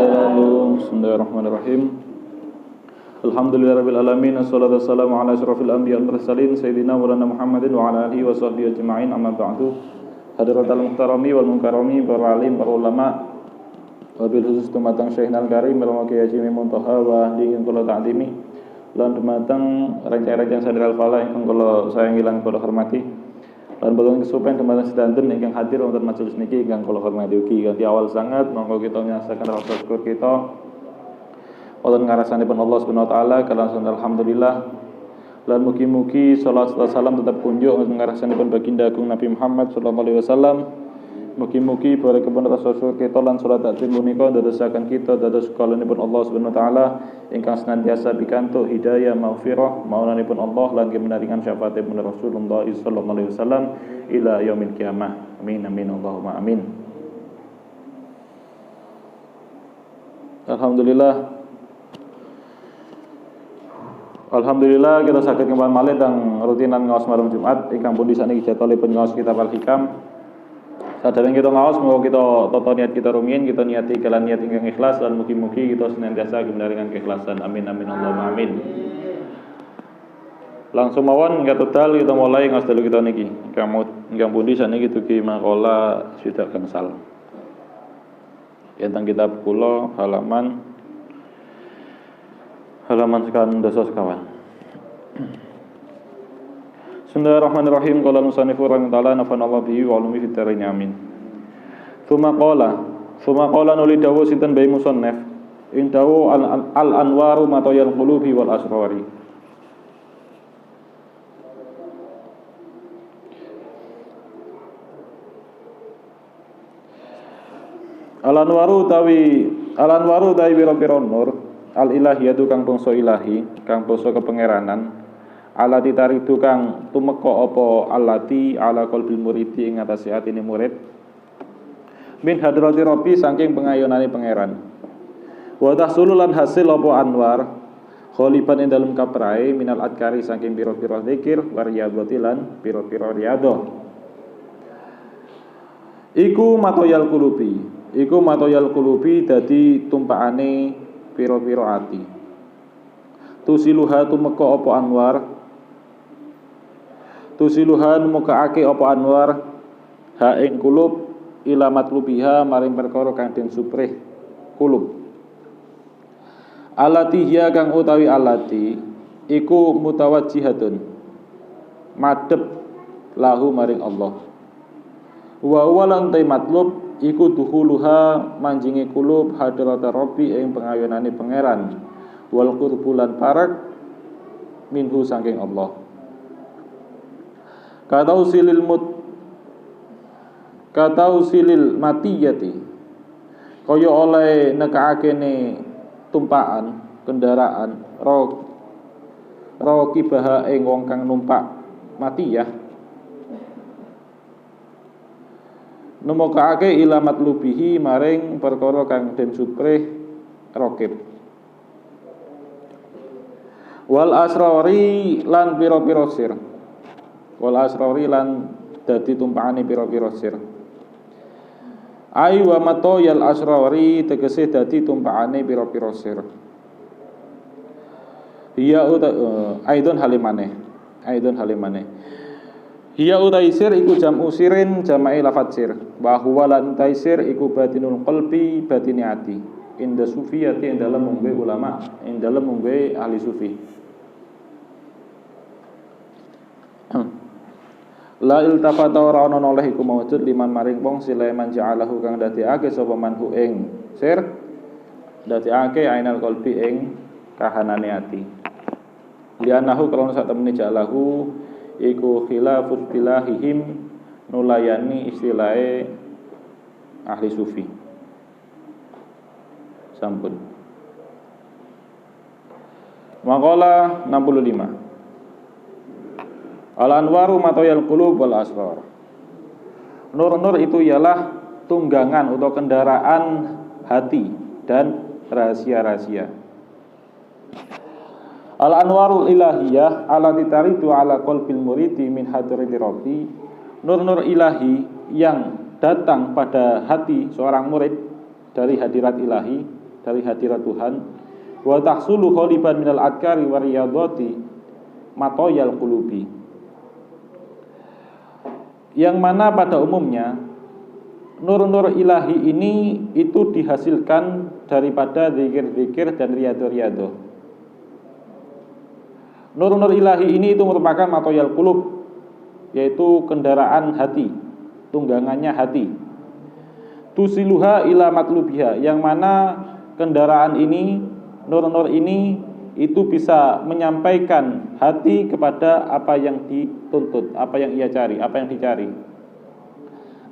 Bismillahirrahmanirrahim. Alhamdulillahirabbil alamin, wassalatu wassalamu ala asyrofil anbiya'i wal mursalin sayyidina Maulana Muhammadin wa ala alihi wa sahbihi ajma'in, amma ba'du. Hadratal muhtarami wal munkarami, para alim, para ulama, wabil khusus dumateng Syekhna al-Karim Al Kiai Haji Muntaha wa dingin kula ta'zimi lan dumateng rencang-rencang sadar al-falah ingkang kula sayangi lan kula hormati. Dan bagian kesupen kemarin sedanten ingkang hadir wonten majelis niki ingkang kula hormati ugi kanthi awal sangat monggo kita nyasaken rasa syukur kita wonten ngarasanipun Allah Subhanahu wa taala kalasan alhamdulillah. Lan mugi-mugi salawat serta salam tetap kunjuk wonten ngarasanipun baginda agung Nabi Muhammad sallallahu alaihi wasallam. Mugi-mugi barakipun rasa syukur kita lan salat takdim punika dadosaken kita dados kalanipun Allah Subhanahu wa taala ingkang senantiasa pikantuk hidayah maghfirah maunanipun Allah lan kemenaringan syafaatipun Rasulullah sallallahu alaihi wasallam ila yaumil qiyamah. Amin amin Allahumma amin. Alhamdulillah kita saged kembali malih teng rutinan ngaos malam Jumat ingkang pundi saniki jadwalipun ngaos kitab Al-Hikam. Sadurunge kita ngaos monggo kita tata niat kita rumiyin, kita niati kelan niat ingkang ikhlas lan mugi-mugi kita senantiasa kebenaran keikhlasan. Amin amin Allahumma amin. Langsung mawon katudal kita mulai ngaos dalu kita niki. Ingkang pundi saniki dugi maqala swidak gangsal. Tentang kitab kula halaman sekan dasa sekawan. Bismillahirrahmanirrahim. Qala musannifu rahimahullah nafanallahu bihi wa ulumi fid dharain amin. Tsumma qala nuli dawu sinten bae musannif ing dawu al anwaru matayal qulubi wal asrari. Al anwaru tawi pira-pira nur al ilahiyatu kang bangsa ilahi kang bangsa kepangeranan alati taridu kang tumeka apa alati ala qalbil muridi ing atase atine murid min hadrati rabbi saking pengayonane pangeran wa tahsululan hasil apa anwar kholiban ing dalem kaprae minal adkari saking pira-pira zikir wariyadati lan pira-pira riyadhah iku matoyal kulubi dadi tumpakane pira-pira ati tusiluha tumeka apa anwar tusiluhan mukaake apa anwar ha ing kulub ila matlubiha maring perkara kang den suprih kulub alati hiya kang utawi alati iku mutawajjihatun madhep lahu maring Allah wa walan ta matlub iku dukhuluha manjinge kulub hadrata rabbi ing pengayonane pangeran wal qurbulan parak minhu saking Allah Katau silil matiyati kaya oleh nekaakene tumpakan kendaraan rakibaha ing wong kang numpak matiyah numokake ila matlubihi maring perkara kang den suprih rakib wal asrari lan pira-pira sir wal asrari lan dadi tumpakane pira-pira sir ai wa matoyal asrari tegese dadi tumpakane pira-pira sir hiya aidon halimane hiya utaisir iku jam'u sirin jama'i lafat sir bahwa lan taisir iku batinul qalbi batine ati inda sufiyati ing dalem mungwe ulama ing dalem mungwe ahli sufi la iltafata ora ana oleh iku maujud liman maring wong sileman ja'alahu kang dadekake sapa manhu ing sir dadekake ainal qalbi ing kahanane ati lianahu kalau sak temene ja'alahu iku khilafus bilahihim nulayani istilahe ahli sufi sampun maqala 65 Al-anwaru matoyal qulub wal asrar. Nur-nur itu ialah tunggangan atau kendaraan hati dan rahasia-rahasia. Al-anwarul ilahiyah alati taridu ala qalbil muridi min hadrati rabbi. Nur-nur ilahi yang datang pada hati seorang murid dari hadirat ilahi dari hadirat Tuhan. Wa tahsulu ghaliban minal adkari wa riyadati matoyal qulubi. Yang mana pada umumnya nur-nur ilahi ini itu dihasilkan daripada zikir-zikir dan riyadhah-riyadhah. Nur-nur ilahi ini itu merupakan matoyal qulub, yaitu kendaraan hati, tunggangannya hati. Tusiluha ila matlubiha, yang mana kendaraan ini, nur-nur ini itu bisa menyampaikan hati kepada apa yang dituntut, apa yang ia cari, apa yang dicari.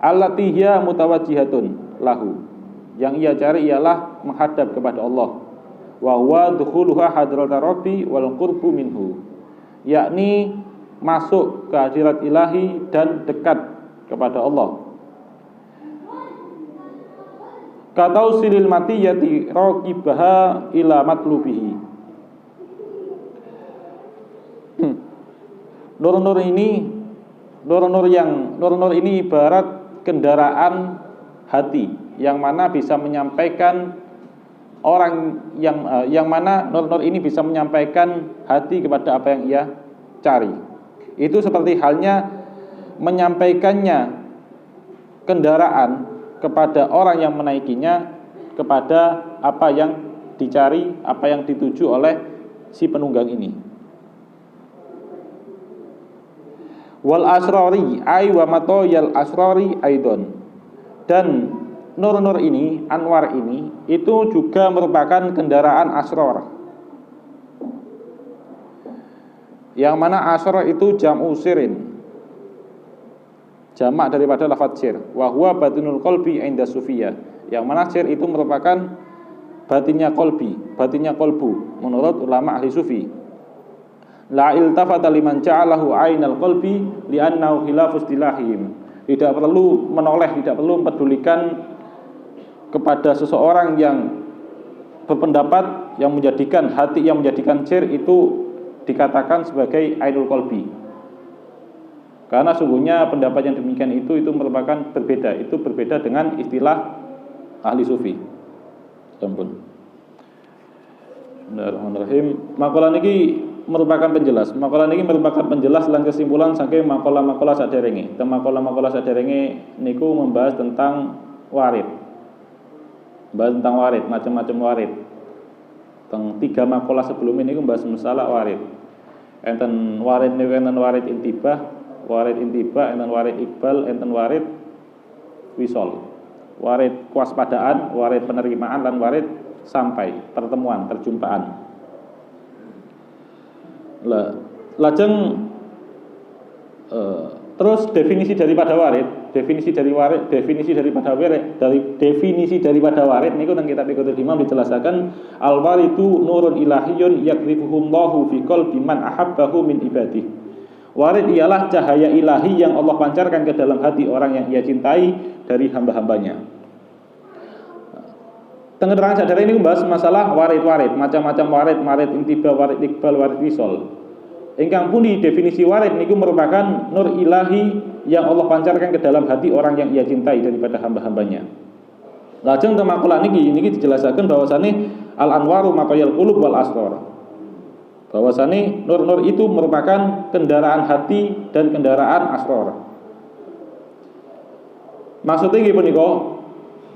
Allati hiya mutawajjihatun lahu, yang ia cari ialah menghadap kepada Allah. Wa huwa dukhuluha hadratar rabbi wal qurbu minhu, yakni masuk ke hadirat ilahi dan dekat kepada Allah. Katausilil matiyati raqibaha ila matlubihi. Nur-nur ini ibarat kendaraan hati, yang mana bisa menyampaikan orang yang mana nur-nur ini bisa menyampaikan hati kepada apa yang ia cari. Itu seperti halnya menyampaikannya kendaraan kepada orang yang menaikinya, kepada apa yang dicari, apa yang dituju oleh si penunggang ini. Wal asrari ay wa matoyal asrari aidon, dan nur-nur ini, anwar ini itu juga merupakan kendaraan asrar, yang mana asrar itu jam'u sirin, jamak daripada lafaz sir. Wa huwa batinul qalbi inda sufiyah, yang mana sir itu merupakan batinnya qalbi, batinnya qalbu menurut ulama ahli sufi. La iltafata liman ja'alahu ainal qalbi li'annahu khilafus dilahim. Tidak perlu menoleh, tidak perlu mempedulikan kepada seseorang yang berpendapat yang menjadikan hati, yang menjadikan sir itu dikatakan sebagai ainul qalbi. Karena sungguhnya pendapat yang demikian itu merupakan berbeda. Itu berbeda dengan istilah ahli sufi. Ampun. Bismillahirrahmanirrahim. Makalah niki merupakan penjelas. Makalah ini merupakan penjelas lan kesimpulan saking makalah-makalah saderenge. Makalah-makalah saderenge niku membahas tentang warid. Membahas tentang warid, macam-macam warid. Teng 3 makalah sebelum ini membahas masalah warid. Enten warid niku enten warid intibah, enten warid iqbal, enten warid wisol. Warid kewaspadaan, warid penerimaan, dan warid sampai, pertemuan, perjumpaan. Terus definisi daripada warid niku nang kitab Iqatul Imam dijelaskan al waridu nurun ilahiyun yakrifuhullahu fi qalbi man ahabbahu min ibadih. Warid ialah cahaya ilahi yang Allah pancarkan ke dalam hati orang yang ia cintai dari hamba-hambanya. Tengeterang sadar ini membahas masalah warid-warid, macam-macam warid intibah, warid iqbal, warid wisol. Ingkang puni definisi warid niku merupakan nur ilahi yang Allah pancarkan ke dalam hati orang yang ia cintai daripada hamba-hambanya. Lajeng teng maqalah niki dijelaskan bahwasane al anwaru maqayal qulub wal asrar. Bahwasane nur-nur itu merupakan kendaraan hati dan kendaraan asrar. Maksudnya nggih punika,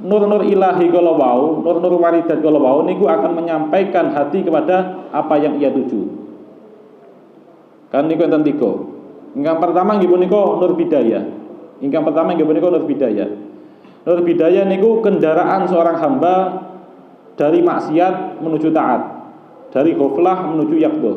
nur-nur ilahi kala wau, nur-nur waridat kala wau niku akan menyampaikan hati kepada apa yang ia tuju. Kan niku enten 3. Ingkang pertama nggih punika nur bidayah. Nur bidayah niku kendaraan seorang hamba dari maksiat menuju taat, dari ghaflah menuju yaqdah.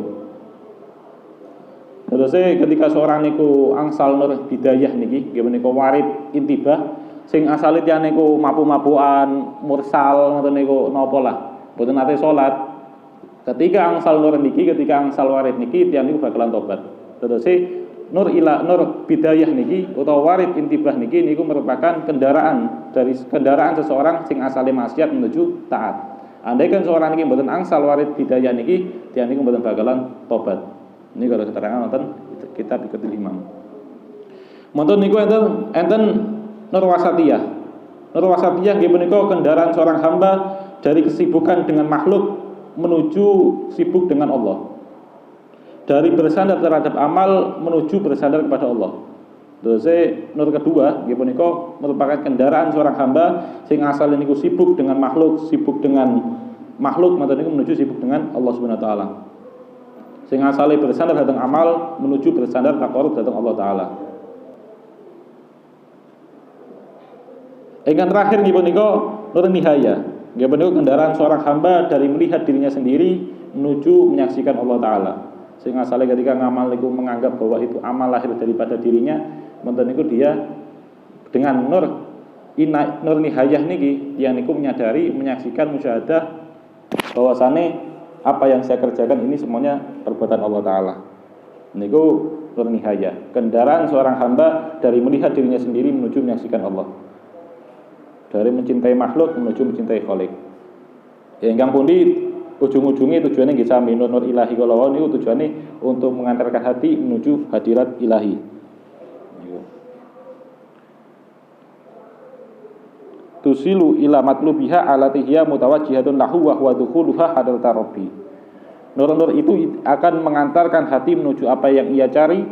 Terus ketika seorang niku angsal nur bidayah niki nggih punika warid intibah, sing asale tiyane niku mapu-mapuan, mursal ngoten niku napa lah, mboten nate salat. Ketika angsal nur niki, ketika angsal warid niki tiyane niku bakalan tobat. Terus nur bidayah niki utawa warid intibah niki niku merupakan kendaraan seseorang sing asale maksiat menuju taat. Andaikan seorang niki mboten angsal warid bidayah niki, tiyane niku mboten bakalan tobat. Ini kalau keterangan wonten kitab Iqatul Imam. Mboten niku enten nur wasatiyah. Nur wasatiyah nggih punika kendaraan seorang hamba dari kesibukan dengan makhluk menuju sibuk dengan Allah. Dari bersandar terhadap amal menuju bersandar kepada Allah. Terus nur kedua nggih punika merupakan kendaraan seorang hamba sing asal niku sibuk dengan makhluk, mboten niku menuju sibuk dengan Allah Subhanahu wa taala. Sing asale bersandar dhateng amal menuju bersandar taqarrub dhateng Allah taala. Ingkang terakhir nggih punika nur nihaya. Nggih punika kendaraan seorang hamba dari melihat dirinya sendiri menuju menyaksikan Allah taala. Sing asale ketika ngamal niku menganggap bahwa itu amal lahir daripada dirinya, mboten niku dia dengan nur nihayah niki yang niku menyadari, menyaksikan, musyahadah bahwasane apa yang saya kerjakan ini semuanya perbuatan Allah taala. Niku nur nihayah, kendaraan seorang hamba dari melihat dirinya sendiri menuju menyaksikan Allah. Dari mencintai makhluk menuju mencintai Khalik. Ya ingkang pundi ujung-ujungnya tujuannya nggih sami nur ilahi kala wau niku tujuannya untuk mengantarkan hati menuju hadirat ilahi. Tusilu ila matlubiha alatihiya mutawajjihatun lahu wa huwa dukhuluha hadrata rabbi. Nur-nur itu akan mengantarkan hati menuju apa yang ia cari,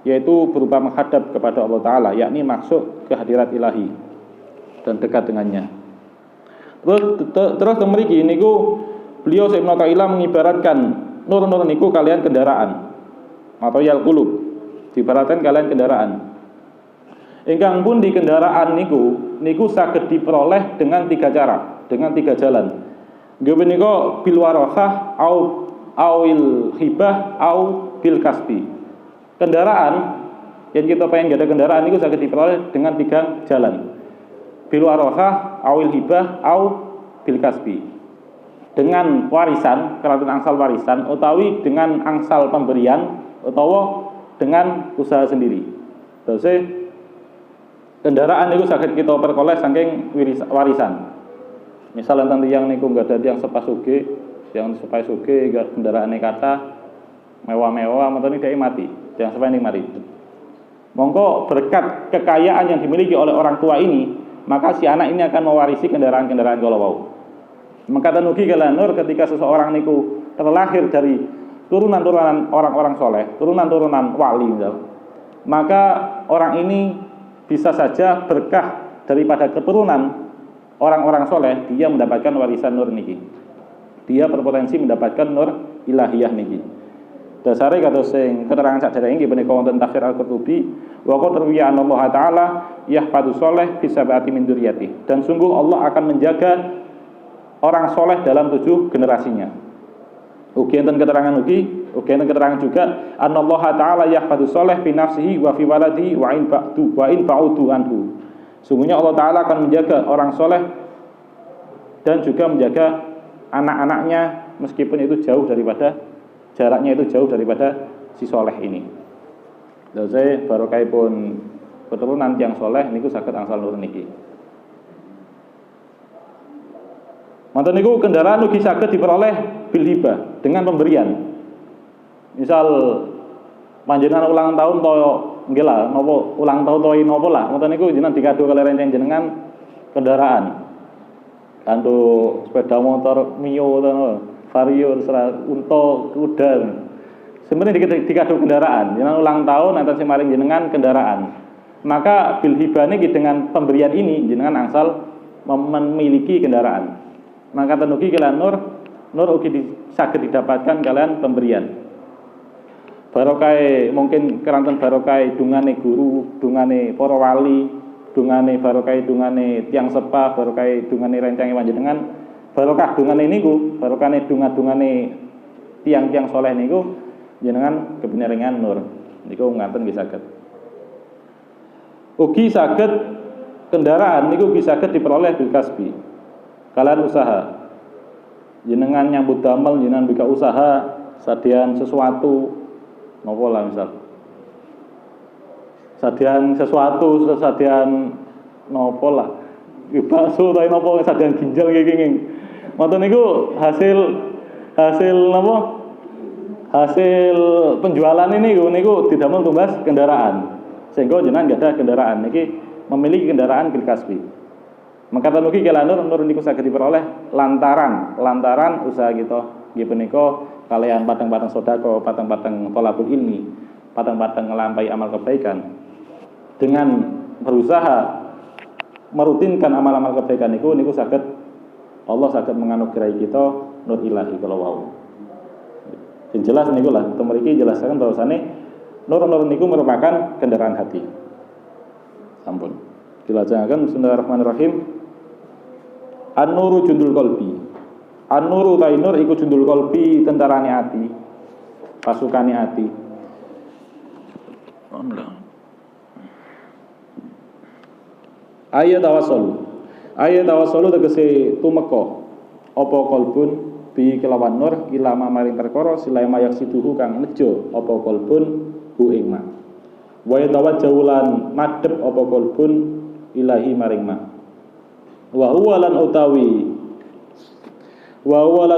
yaitu berupa menghadap kepada Allah taala, yakni masuk ke hadirat ilahi dan dekat dengannya. Terus mriki niku beliau Ibnu Athaillah mengibaratkan nur-nur niku kalian kendaraan atau yal qulub, diibaratkan kalian kendaraan. Ingkang pun di kendaraan niku saged diperoleh dengan 3 cara, dengan 3 jalan. Nggih menika bil warahah awil hibah au bil kasbi. Kendaraan yang kita pengen ada kendaraan niku saged diperoleh dengan 3 jalan. Bil warahah awil hibah au bil kasbi. Dengan warisan, keranten angsal warisan, utawi dengan angsal pemberian, utawa dengan usaha sendiri. Terus kendaraan itu saged kita perkoleh saking warisan. Misal enten tiyang niku enggak ada yang sepasuge, yang supaya suge kendaraane kata mewah-mewah mboten dhek mati, yang supaya nikmati. Monggo berkat kekayaan yang dimiliki oleh orang tua ini, maka si anak ini akan mewarisi kendaraan-kendaraan kala wau. Maka tenugi kala nur ketika seseorang niku terlahir dari turunan-turunan orang-orang soleh, turunan-turunan wali misal, maka orang ini bisa saja berkah daripada keturunan orang-orang soleh, dia mendapatkan warisan nur niki. Dia berpotensi mendapatkan nur ilahiyah niki. Dasare kados sing keterangan sadherenge nggih menika wonten tafsir Al-Qurtubi, wa qad ruwiya Allah taala yahfadu soleh fi sab'ati min dzurriyyati. Dan sungguh Allah akan menjaga orang soleh dalam 7 generasinya. Ugi enten keterangan keterangan juga Allah taala yahfadu soleh fi nafsihi wa fi waladihi wa in ba'udu anhu. Sungguhnya Allah taala akan menjaga orang soleh dan juga menjaga anak-anaknya meskipun itu jaraknya itu jauh daripada si soleh ini. Terus barokahipun keturunan yang soleh niku saged angsal nur niki. Manten niku kendaraan ugi saged diperoleh bil hibah dengan pemberian. Misal panjenengan ulang tahun to nggih lah napa ulang tahun to napa lah ngoten niku jenengan dikado kali renceng jenengan kendaraan. Kanto sepeda motor Mio to Vario unta kuda. Sebenarnya dikado kendaraan. Jenengan ulang tahun enten sing maring jenengan kendaraan. Maka bil hibah niki dengan pemberian ini jenengan angsal memiliki kendaraan. Maka tenugi kalian nur ugi saged didapatkan kalian pemberian. Barokah mungkin keranten barokah dungane guru, dungane para wali, dungane barokah dungane tiyang sepah, barokah dungane rencange panjenengan, barokah dungane niku, barokane dungane tiang-tiang soleh niku jenengan kebenaringan nur. Niku ngaten nggih saged. Ugi saged kendaraan niku ugi saged diperoleh bil kasbi. Kalian usaha, jenengan nyambut damel, jenengan buka usaha, sadian sesuatu, nopo lah misal, sadian sesuatu, sadian nopo lah, bakso tapi nopo, sadian ginjal gini, maksud niku hasil nopo, hasil penjualan ini niku didamel tumbas kendaraan, sehingga jenengan gak ada kendaraan, niki memiliki kendaraan bil kasbi. Mangkatan ugi kala nur niku saged diperoleh lantaran usaha kita nggih punika kalian padang-padang sedekah, padang-padang thalabul ilmi, padang-padang ngelampahi amal kebaikan. Dengan berusaha merutinkan amal-amal kebaikan niku saged Allah saged menganugerahi kita nur ilahi kalau wau. Yang jelas niku lah, mriki jelaskan bahwasane nur niku merupakan kendaraan hati. Sampun. Dilajengaken bismillahirrahmanirrahim. An-nuru jundul qalbi. An-nuru nur iku jundul qalbi, tentarane ati, pasukane ati. Ayat tawassul tegese tumeka apa qalbun bi kelawan nur ilama maring perkara silama yaksiduhu kang nejo apa qalbun hu ing ma. Wa yatawajjahulan madhep apa qalbun ilahi maring ma. Wa huwa lan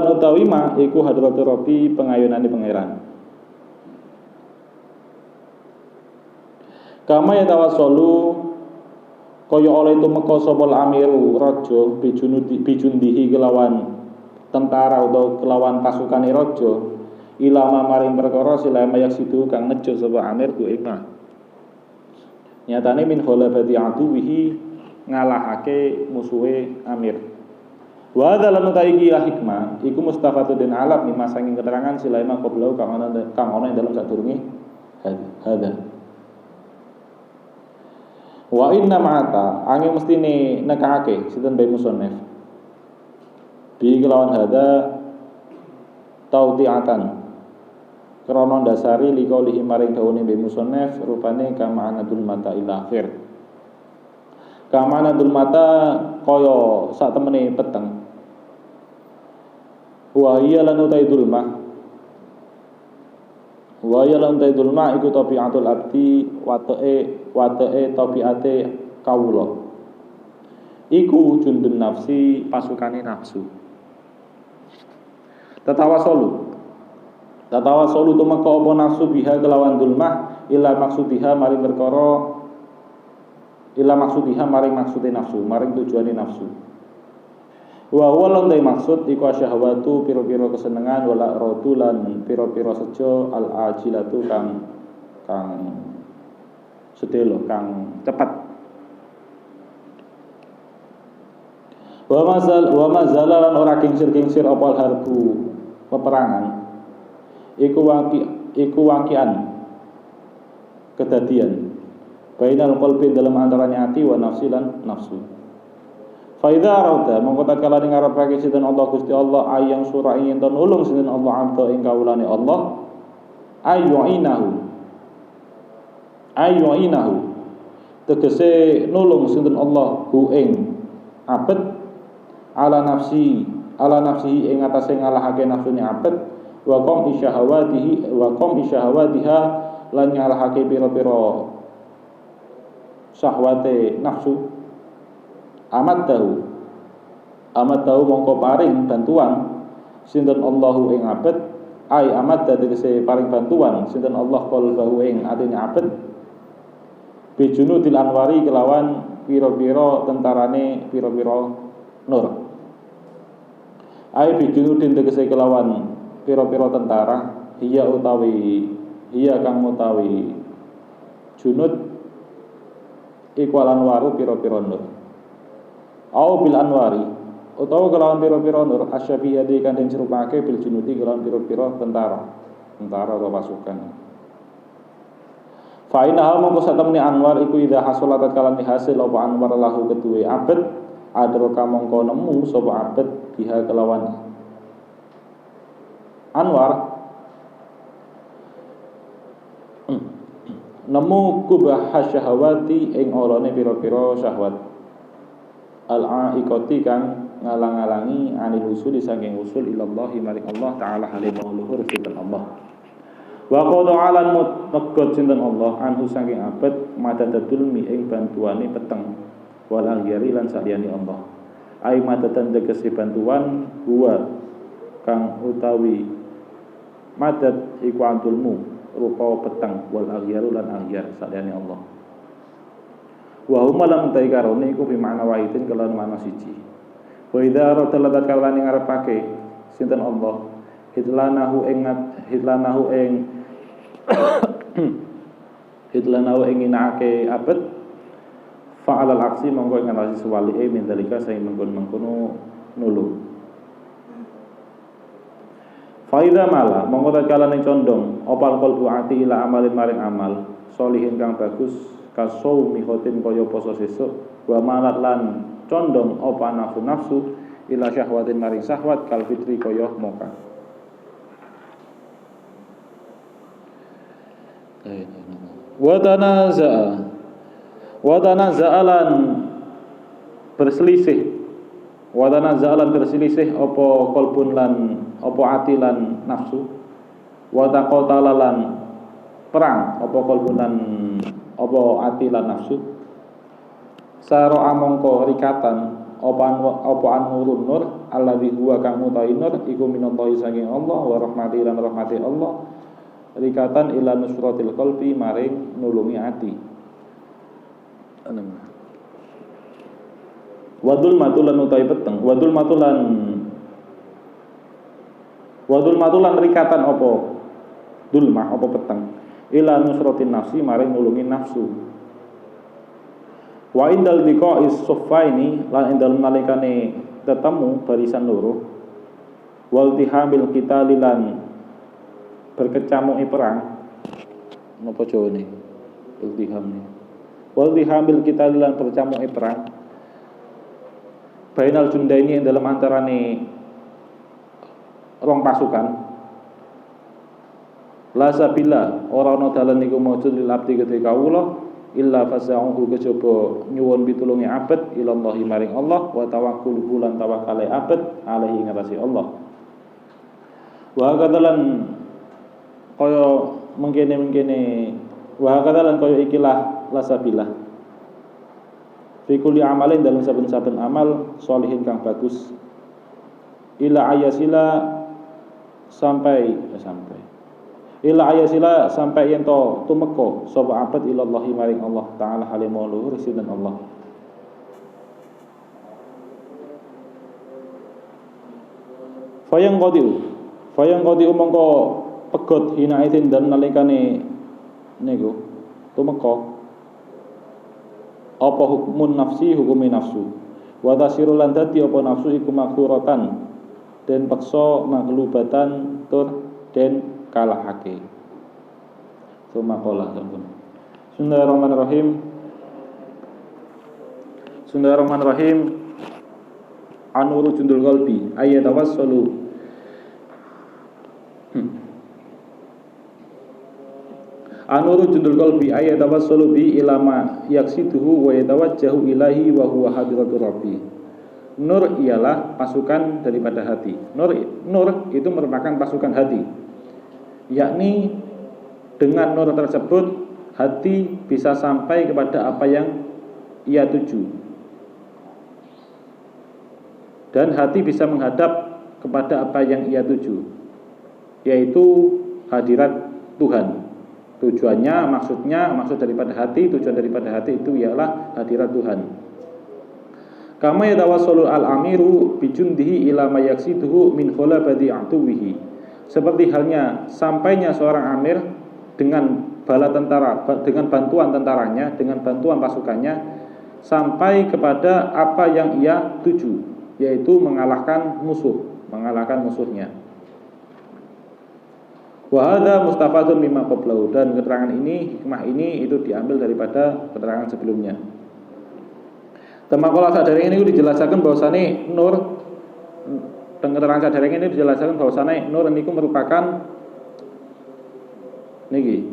utawi ma iku hadratur rabbi pengayunane pangeran. Kama ya tawassalu kaya oleh tumeka sapa amiru raja bijundihi kelawan tentara utawa kelawan pasukane raja ilama maring perkara silama yaksidu kang nejo sapa amir ku ing ma. Nyatane min khalabati aduwihi ngalahake musuhe amir. Wa dalan utaiki hikmah iku mustafatun alam mimma sanging keterangan silaima qablau kang ana ing dalam sadurunge hada. Wa inna ma'ata angin mestine nekake sinten bae musannaf. Bi kelawan hada tautiatan krana dasari liqaulihi maring dawuhe bae musannaf rupane kama'anatul mata ila akhir. Kama'anatul mata kaya sak temene peteng. Wa hiya lan utaidul ma. Wa hiya lan utaidul ma iku tabiatul abdi wateke tabiate kawula. Iku jundun nafsi pasukane nafsu. Tatawasolu tumeka apa nafsu biha kelawan dulmah ila maksudiha maring perkara ila maksudiha maring maksude nafsu, maring tujuane nafsu. Wa huwa lan maksud iku syahwatu pira-pira kesenengan wala rodulan pira-pira sejo al ajilatu kang sedelo kang cepat. Wa mazalan ora kingsir apa harbu peperangan iku wakian kedadian bainal qalbi dalam antaranya hati wa nafsi lan nafsu. Fa idza arada mongko tatkala ning ngarepake sinten Allah Gusti Allah ayang surah ingin nulung sinten Allah abda ing kawulane Allah ayyuinahu tegese nulung sinten Allah hu ing abet ala nafsihi ing atase ngalahake nafsune abet wa qom isyahawatiha lan ngalahake pira-pira syahwate nafsu. Amat tahu mongko paring bantuan sinten Allahu ing abet ai amat tegese paring bantuan sinten Allah qalbahu ing atine abet bijunudil anwari kelawan pira-pira tentarane pira-pira nur. Ai bijunudin tegese kelawan pira-pira tentara iya kang utawi junud iku anwaru pira-pira nur. Au bil anwari utawa kelawan pira-pira nur asyabiyati kang den serupake bil junudi kelawan pira-pira tentara atau pasukan. Fa inna hal mongko satemene anwar iku idza hasolat kalan hasil apa anwar lahu keduwe abet adroka mongko nemu sapa abet biha kelawan anwar nemu kubah syahwati ing olone pira-pira syahwat al-aiqati kang ngalang-alangi anil usul saking usul ilallahi maring Allah taala halim luhur sinten Allah. Wa qad alan mutakad sinten Allah anhu saking abad madadatul mi ing bantuane peteng wal aghyari lan saliyane Allah. Ai madatan tegese bantuan huwa kang utawi madad iku antulmu rupa peteng wal aghyaru lan aghyar saliyane Allah. Wa huma lan utai karone iku bi makna wahidin kelawan makna siji. Wa idza arada latat kalane ngarepake sinten Allah hitlanahu ing inake abet fa'alal aksi monggo ing nasi suwalike min dalika sing mengkono nulung. Faida mala monggo tatkala ning condong opal qalbu ati ila amalin maring amal solihin kang bagus kasau mihotin kaya poso sesuk wa malat lan condong apa nafsu ila syahwatin maring syahwat kal fitri kaya moka. Wa tanaza'alan berselisih apa qalbun lan apa ati lan nafsu wa taqatalalan perang apa qalbun lan apa ati lan nafsu saro amongko rikatan apa anurun nur alladzi huwa kang utawi nur iku minallahi saking Allah wa rahmati lan rahmati Allah rikatan ila nusratil qalbi maring nulungi ati. Wadul matulan utawi peteng wadul matulan rikatan apa dulmah apa peteng ila nusratin nafsi maring nulungi nafsu. Wa indal liqa'is suffaini lan indal nalikane ketemu barisan loro wal tihamil kita lilan berkecamuki perang napa jawane iltiham ni wal tihamil kita lilan berkecamuki perang bainal jundaini dalam antarane rong pasukan la sabila ora ana dalan niku maujud lil abdi ketika kawula illa fasa'uhu kejaba nyuwun pitulungi abad ilallahi maring Allah wa tawakkuluhu lan tawakkale abad alaihi ngatasi Allah. Wa kadalan kaya mengkene wa kadalan kaya ikilah lasabilah fi kulli amalin dalam saben-saben amal sholihin kang bagus ila ayasila sampai ila ayasila sampai yen to tumeka sapa abad ilallahi maring Allah taala halimul luhur sinten Allah. Fayang qadi mongko pegot hinaitin dan nalikane niku tumeka apa hukumun nafsi hukumi nafsu wa tasiru lan dadi apa nafsu iku makhuratan den paksa maglubatan tur den kalahake. Sumakola sampun. Bismillahirrahmanirrahim. Anuru jundul qalbi ayatawassalu Anuru jundul qalbi ayatawassalu bi ilama yaksiduhu wa yatawajjahu ilahi wa huwa hadratur rabbi. Nur ialah pasukan daripada hati. Nur itu merupakan pasukan hati. Yakni dengan nur tersebut hati bisa sampai kepada apa yang ia tuju dan hati bisa menghadap kepada apa yang ia tuju, yaitu hadirat Tuhan. Tujuan daripada hati itu ialah hadirat Tuhan. Kama yatawassalu al-amiru bijundihi ila ma yaksiduhu min khalabati atuwihi. Seperti halnya sampainya seorang amir dengan bala tentara, dengan bantuan tentaranya, dengan bantuan pasukannya sampai kepada apa yang ia tuju, yaitu mengalahkan musuhnya. Wa hadza mustafadun mimma qablahu, dan keterangan ini, hikmah ini itu diambil daripada keterangan sebelumnya. Temakola sadari ini dijelaskan bahwasane nur dan keterangan sadari ini dijelaskan bahwasane nur niku merupakan niki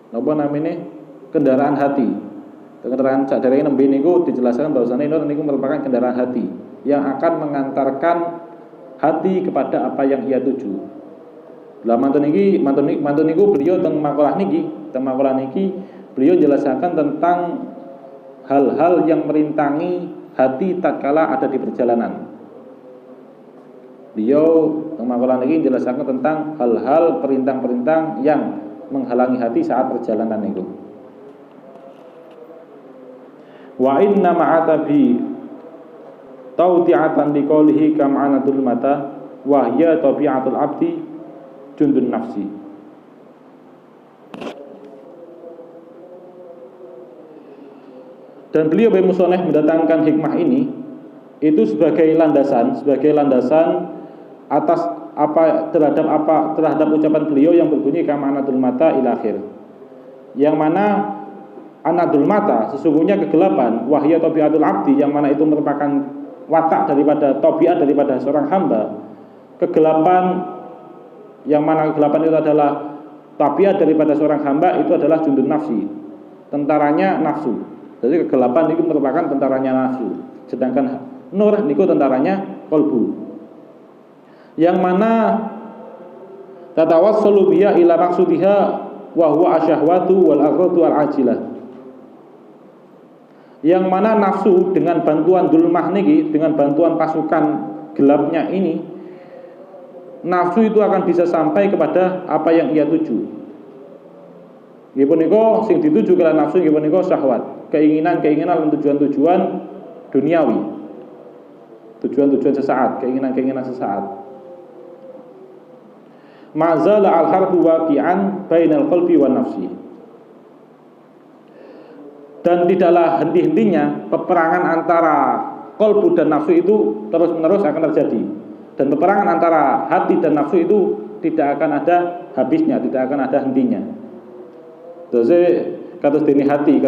napa namanya kendaraan hati. Keterangan sadari nembe niku dijelaskan bahwasane nur niku merupakan kendaraan hati yang akan mengantarkan hati kepada apa yang ia tuju. Lah mantun niku beliau teng makalah niki beliau jelaskan tentang hal-hal yang merintangi hati tatkala ada di perjalanan. Beliau makalah niki jelaskan tentang hal-hal perintang-perintang yang menghalangi hati saat perjalanan itu. Wa inna ma'atabi tawti'atan liqaulihi kam'anatul mata wa hiya tabi'atul abdi jundun nafsi. Dan beliau Bayi Musoneh mendatangkan hikmah ini itu sebagai landasan atas terhadap ucapan beliau yang berbunyi kam'anatul mata ila akhir. Yang mana anatul mata sesungguhnya kegelapan, wahya tabiatul abdi, yang mana itu merupakan watak daripada tabiat daripada seorang hamba. Kegelapan yang mana kegelapan itu adalah tabiat daripada seorang hamba itu adalah jundun nafsi, tentaranya nafsu. Jadi kegelapan itu merupakan tentaranya nafsu, sedangkan nur niku tentaranya kolbu. Yang mana tatawassalu biha ila maqsudiha wa huwa asyahwatu wal aghradu al ajilah. Yang mana nafsu dengan bantuan dulmah niki, dengan bantuan pasukan gelapnya ini, nafsu itu akan bisa sampai kepada apa yang ia tuju. Nggih punika sing dituju kala nafsu nggih punika syahwat, keinginan-keinginan dan tujuan-tujuan duniawi. Tujuan-tujuan sesaat, keinginan-keinginan sesaat. Ma'zala al-harbu waqi'an bainal qalbi wan nafsi. Dan tidaklah henti-hentinya peperangan antara qalbu dan nafsu itu terus-menerus akan terjadi. Dan peperangan antara hati dan nafsu itu tidak akan ada habisnya, tidak akan ada hentinya. Terus kados dene hati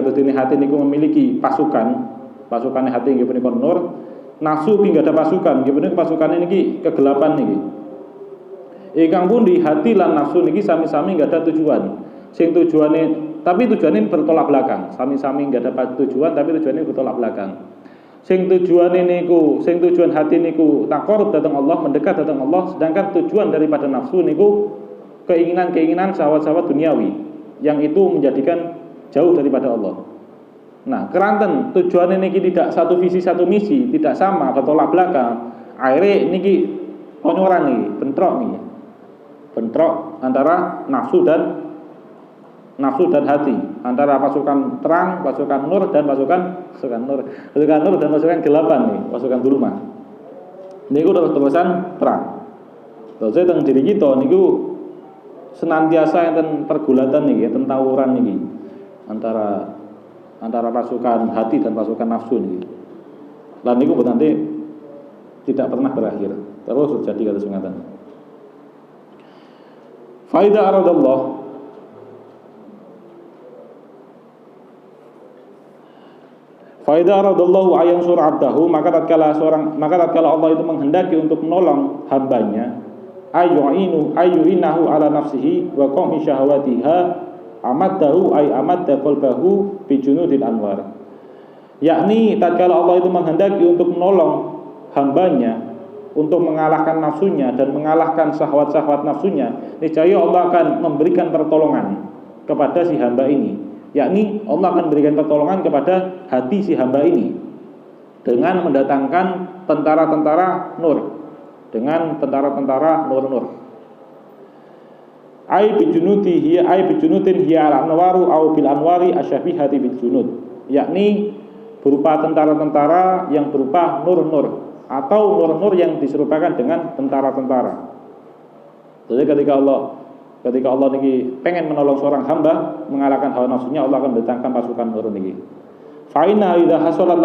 niku memiliki pasukan hati nggih punika nur. Nafsu pinggih ada pasukan, nggih punika pasukane niki kegelapan niki. Ingkang pundi hati lan nafsu niki sami-sami enggak ada tujuan. Sing tujuane tapi tujuannya bertolak belakang. Sami-sami enggak ada tujuan tapi tujuannya bertolak belakang. Sing tujuan hati niku taqarrub dhateng Allah, mendekat dhateng Allah, sedangkan tujuan daripada nafsu niku keinginan-keinginan syahwat-syahwat duniawi yang itu menjadikan jauh daripada Allah. Nah, keranten tujuan niki tidak satu visi satu misi, tidak sama, bertolak belakang. Akhirnya niki konyoran niki, bentrok antara nafsu dan hati, antara pasukan terang, pasukan nur dan pasukan gelapan nih, pasukan dulma. Niku terus-terusan perang. Terus teng diri kita niku senantiasa enten pergulatan niki, enten tawuran niki antara pasukan hati dan pasukan nafsu niki. Lan niku nanti tidak pernah berakhir, terus terjadi kados ngaten. Faida aradallah ayang surah abdahu, maka tatkala Allah itu menghendaki untuk menolong hambanya, ayyuinahu ala nafsihi wa qawmi syahawatiha amaddahu amadda qalbahu bi junudil anwar. Yakni tatkala Allah itu menghendaki untuk menolong hambanya untuk mengalahkan nafsunya dan mengalahkan syahwat-syahwat nafsunya, niscaya Allah akan memberikan pertolongan kepada si hamba ini. Yakni Allah akan memberikan pertolongan kepada hati si hamba ini dengan mendatangkan tentara-tentara nur, dengan tentara-tentara nur-nur. Ai bijunutin hiya al-anwaru au bil anwari asyabihati bil junud. Yakni berupa tentara-tentara yang berupa nur-nur atau nur-nur yang diserupakan dengan tentara-tentara. Jadi ketika Allah niki pengen menolong seorang hamba mengalahkan hawa nafsunya, Allah akan mendatangkan pasukan nur niki. Fa innaha idza hasalat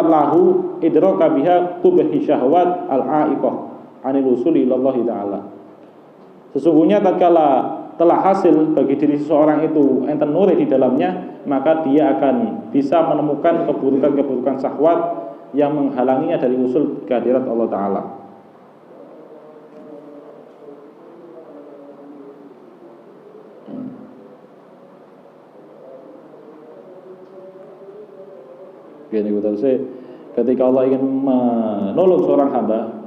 lahu idraka biha tubhi syahwat al-aiqah anil usuli ilallah taala. Sesungguhnya tatkala telah hasil bagi diri seseorang itu enten nur di dalamnya, maka dia akan bisa menemukan keburukan-keburukan syahwat yang menghalanginya dari usul kehadirat Allah taala. Ketika Allah ingin menolong seorang hamba,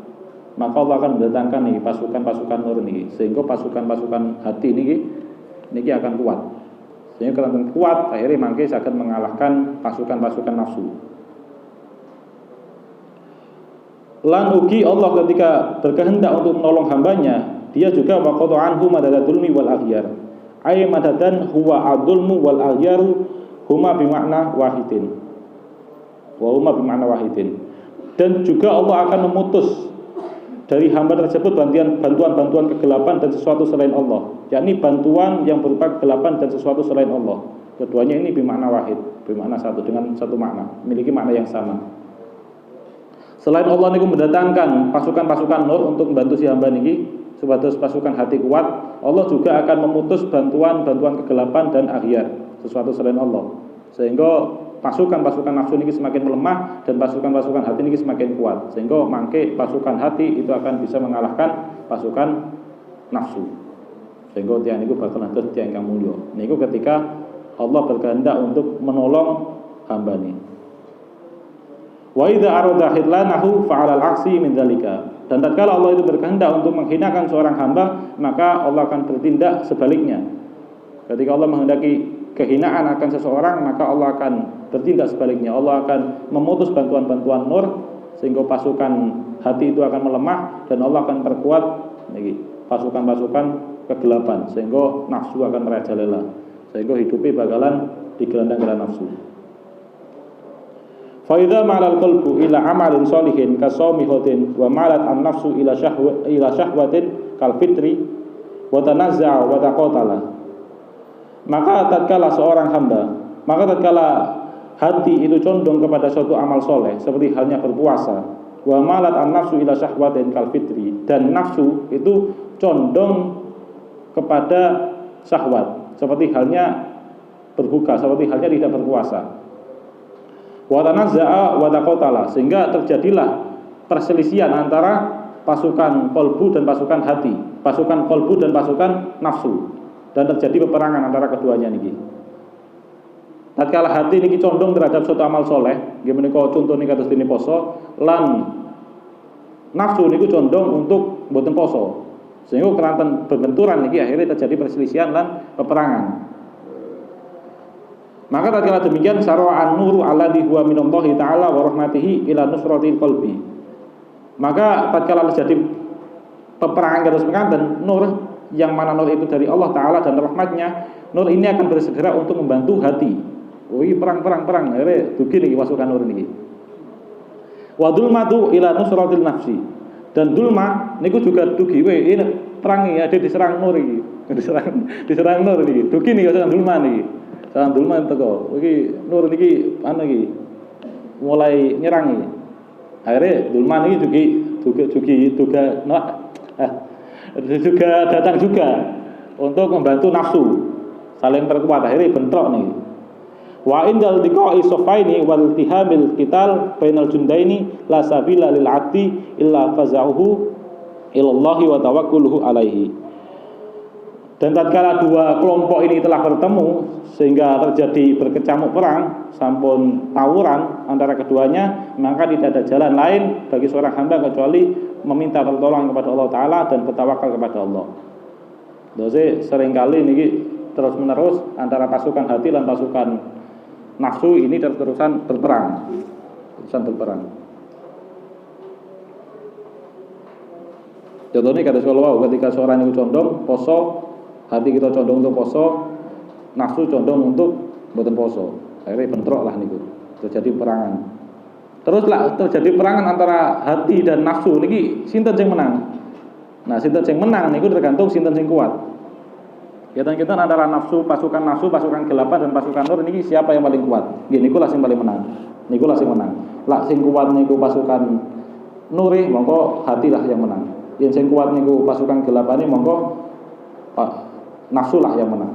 maka Allah akan mendatangkan nih pasukan-pasukan nur nih, sehingga pasukan-pasukan hati niki akan kuat. Sehingga kalau kuat, akhirnya mangke akan mengalahkan pasukan-pasukan nafsu. Lan ugi Allah ketika berkehendak untuk menolong hambanya, dia juga waqata anhu madadul wal aghyar. ay madadan huwa adulmu wal aghyaru huma bimakna wahidin. Wa huma bimakna wahidin. Dan juga Allah akan memutus dari hamba tersebut bantuan-bantuan kegelapan dan sesuatu selain Allah, yakni bantuan yang berupa kegelapan dan sesuatu selain Allah. Keduanya ini bermakna wahid, bermakna satu, dengan satu makna, memiliki makna yang sama. Selain Allah niku mendatangkan pasukan-pasukan nur untuk membantu si hamba niki supados pasukan hati kuat, Allah juga akan memutus bantuan-bantuan kegelapan dan akhyar, sesuatu selain Allah. Sehingga pasukan-pasukan nafsu ini semakin melemah dan pasukan-pasukan hati ini semakin kuat, sehingga mangke pasukan hati itu akan bisa mengalahkan pasukan nafsu, sehingga tiang itu bakal dados tiang kang mulya. Niku ketika Allah berkehendak untuk menolong hamba ini. Wa idza arada khidlanahu fa'ala al-aksi min dzalika. Dan tatkala Allah itu berkehendak untuk menghinakan seorang hamba, maka Allah akan bertindak sebaliknya. Ketika Allah menghendaki kehinaan akan seseorang, maka Allah akan bertindak sebaliknya. Allah akan memutus bantuan-bantuan nur sehingga pasukan hati itu akan melemah, dan Allah akan perkuat pasukan-pasukan kegelapan sehingga nafsu akan merajalela, sehingga hidupnya bakalan digelandang-gelandang nafsu. Fa idza ma'al qalbu ila amalin sholihin kasawmihatin wa ma'alat an-nafsu ila syahwatin kal fitri wa tanazza'a wa taqatala. Maka tatkala seorang hamba, maka tatkala hati itu condong kepada suatu amal soleh seperti halnya berpuasa, wa malat an nafsu ila syahwatin kal fitri, dan nafsu itu condong kepada syahwat seperti halnya berbuka, seperti halnya tidak berpuasa. Wa tanazza'a wa taqatala, sehingga terjadilah perselisihan antara pasukan kolbu dan pasukan hati, pasukan kolbu dan pasukan nafsu, dan terjadi peperangan antara keduanya niki. Tatkala hati niki condong terhadap suatu amal soleh, nggih menika contoh nika kados dene poso, lan nafsu niku condong untuk mboten poso, sehingga keranten berbenturan niki akhirnya terjadi perselisihan lan peperangan. Maka tatkala demikian sara'an nuru alladhi huwa minallahi ta'ala wa rahmatihi ila nusratil qalbi. Maka tatkala terjadi peperangan kados mekaten, nur yang mana nur itu dari Allah Ta'ala dan rahmatnya, nur ini akan bersegera untuk membantu hati. Wih, perang, akhirnya dugi nih pasukan nur ini. Wa dulmatu ila nusratil nafsi, dan dulma niku juga dugi. Wih, ini perang ini ada diserang nur ini, diserang nur ini. Dugi nih pasukan dulma nih, pasukan dulma itu kok. Wih, nur ini anu ini mulai nyerang ini. Akhirnya dulma ini juga datang juga untuk membantu nafsu saling perkuat, akhirnya bentrok nih. Wa indal diqa'i safaini wal tihamil qital bainal jundaini la sabila lil 'abdi illa faza'uhu ilallahi wa tawakkuluhu alaihi. Dan tatkala dua kelompok ini telah bertemu sehingga terjadi berkecamuk perang, sampun tawuran antara keduanya, maka tidak ada jalan lain bagi seorang hamba kecuali meminta pertolongan kepada Allah Ta'ala dan bertawakal kepada Allah. Jadi seringkali ini terus menerus antara pasukan hati dan pasukan nafsu ini terus-terusan berperang. Contohnya kata kalau ketika seorang itu condong poso, hati kita condong untuk poso, nafsu condong untuk mboten poso, akhirnya bentrok lah niku, terjadi perangan. Teruslah terjadi perangan antara hati dan nafsu niki sinten sing menang. Nah, sinten sing menang niku tergantung sinten sing kuat. Kita antara pasukan gelapan dan pasukan nur niki siapa yang paling kuat? Nggih niku lah sing paling menang. Niku lah sing menang. Lah sing kuat niku pasukan nuri, mongko hati lah yang menang. Yang sing kuat niku pasukan gelapane, mongko nafsu lah yang menang.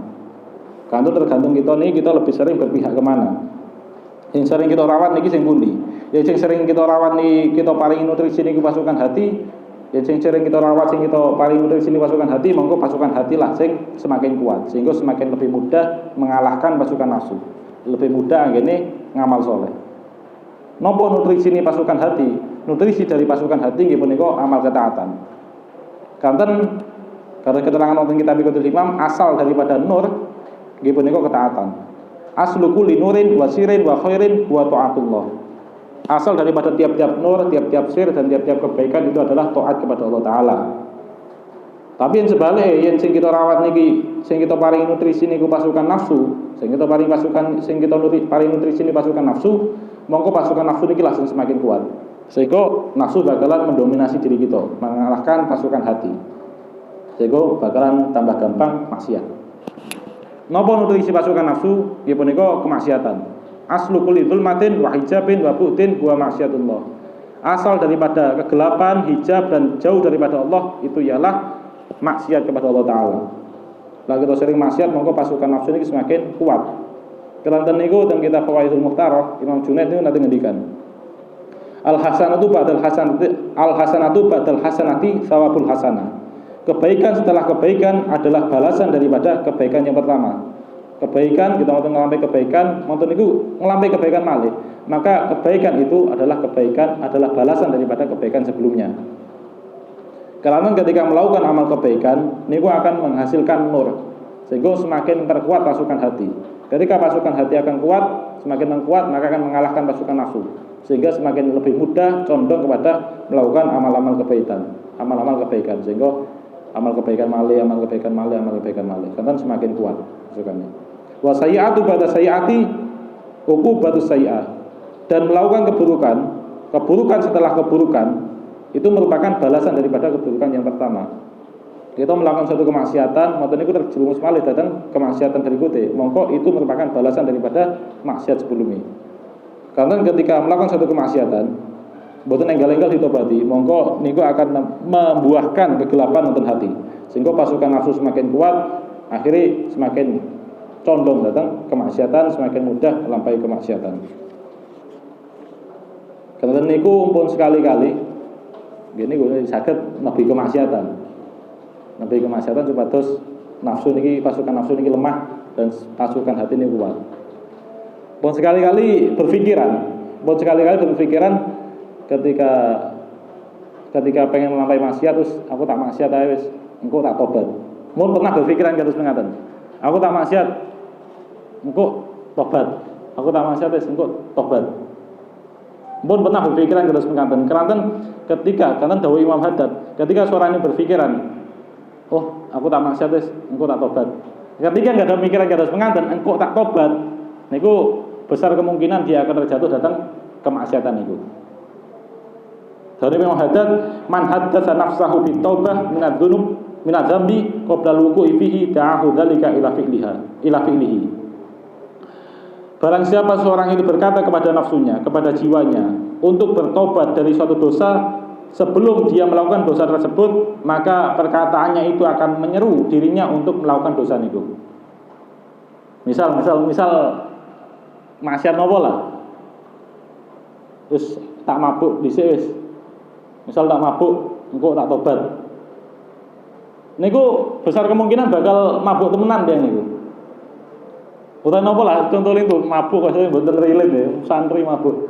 Kantor tergantung kita nih, kita lebih sering berpihak kemana. Yang sering kita rawat niki sing pundi? Yang sering kita rawat nih, kita paling nutrisi niku pasukan hati. Yang sering kita rawat, sing kita paling nutrisi niku pasukan hati, monggo pasukan hati lah sing semakin kuat, sehingga semakin lebih mudah mengalahkan pasukan nafsu. Lebih mudah ngene ngamal soleh. Nopo nutrisi ini pasukan hati? Nutrisi dari pasukan hati nggih menika amal ketaatan. Kanten karena keterangan wonten kitab Iqatul Imam, asal daripada nur nggih menika ketaatan. Aslu kulli nurin wa sirin wa khairin wa ta'atullah. Asal daripada tiap-tiap nur, tiap-tiap sir dan tiap-tiap kebaikan itu adalah taat kepada Allah Ta'ala. Tapi yang sebaliknya yang sing kita rawat niki, sing kita paringi nutrisi niku pasukan nafsu, sing kita paringi nutrisi niku pasukan nafsu, mongko pasukan nafsu niki langsung semakin kuat. Sehingga nafsu bakalan mendominasi diri kita, mengalahkan pasukan hati. Sehingga bakalan tambah gampang maksiat. Napa nutrisi pasukan nafsu? Nggih punika kemaksiatan. Aslu kulli dzulmatin wa hijabin wa bu'din wa maksiatullah. Asal daripada kegelapan, hijab dan jauh daripada Allah itu ialah maksiat kepada Allah Ta'ala. Lah kita sering maksiat mongko pasukan nafsu ini semakin kuat. Kelantan niku teng kitab Fawaidul Mukhtarah Imam Junaid niku nanti ngendikan al-hasanatu ba'dal hasanati thawabul hasanah. Kebaikan setelah kebaikan adalah balasan daripada kebaikan yang pertama. Kebaikan kita mau ngelampai kebaikan, mau niku ngelampai kebaikan malih. Maka kebaikan itu adalah balasan daripada kebaikan sebelumnya. Karena ketika melakukan amal kebaikan, niku akan menghasilkan nur, sehingga semakin terkuat pasukan hati. Ketika pasukan hati akan kuat, semakin mengkuat, maka akan mengalahkan pasukan nafsu, sehingga semakin lebih mudah condong kepada melakukan amal-amal kebaikan, sehingga amal kebaikan malih, kan semakin kuat pasukannya. Wa sayyi'atu ba'da sayyi'ati uqubatus sayyi'ah. Dan melakukan keburukan setelah keburukan itu merupakan balasan daripada keburukan yang pertama. Kita melakukan suatu kemaksiatan, maka niku terjerumus malih datang kemaksiatan berikutnya. Mongko itu merupakan balasan daripada maksiat sebelumnya. Karena ketika melakukan suatu kemaksiatan, mboten enggal-enggal ditobati, mongko niku akan membuahkan kegelapan wonten hati. Sehingga pasukan nafsu semakin kuat, akhirnya semakin condong datang kemaksiatan, semakin mudah melampaui kemaksiatan. Karena niku pun sekali-kali gini gue sakit nabi kemaksiatan supados nafsu niki pasukan nafsu niki lemah dan pasukan hati ini kuat. Pun sekali-kali berpikiran ketika pengen melampaui maksiat terus aku tak maksiat ae wis engko tak tobat. Mun pernah berpikiran terus mengaten. Aku tak maksiat engko tobat. Aku tak maksiat wis engko tobat. Mun pernah berpikiran terus mengaten. Ketika dawuh Imam Haddad, ketika suaranya berpikiran, oh aku tak maksiat wis, engko tak tobat. Ketika enggak ada pikiran terus mengaten, engko tak tobat, niku besar kemungkinan dia akan terjatuh datang kemaksiatan itu. Dari Imam Haddad, man haddatsa nafsahu bitaubah minadz dzambi qabla al-wuqu'i fihi da'ahu dzalika ila fi'lihi. Barang siapa seorang itu berkata kepada nafsunya, kepada jiwanya, untuk bertobat dari suatu dosa sebelum dia melakukan dosa tersebut, maka perkataannya itu akan menyeru dirinya untuk melakukan dosa itu. Misal maksiat nopo lah. Terus tak mabuk dhisik wis. Misal tak mabuk, engko tak tobat. Niku besar kemungkinan bakal mabuk temenan dia niku. Utawa napa lah contoh itu mabuk kok mboten relate ya, santri mabuk.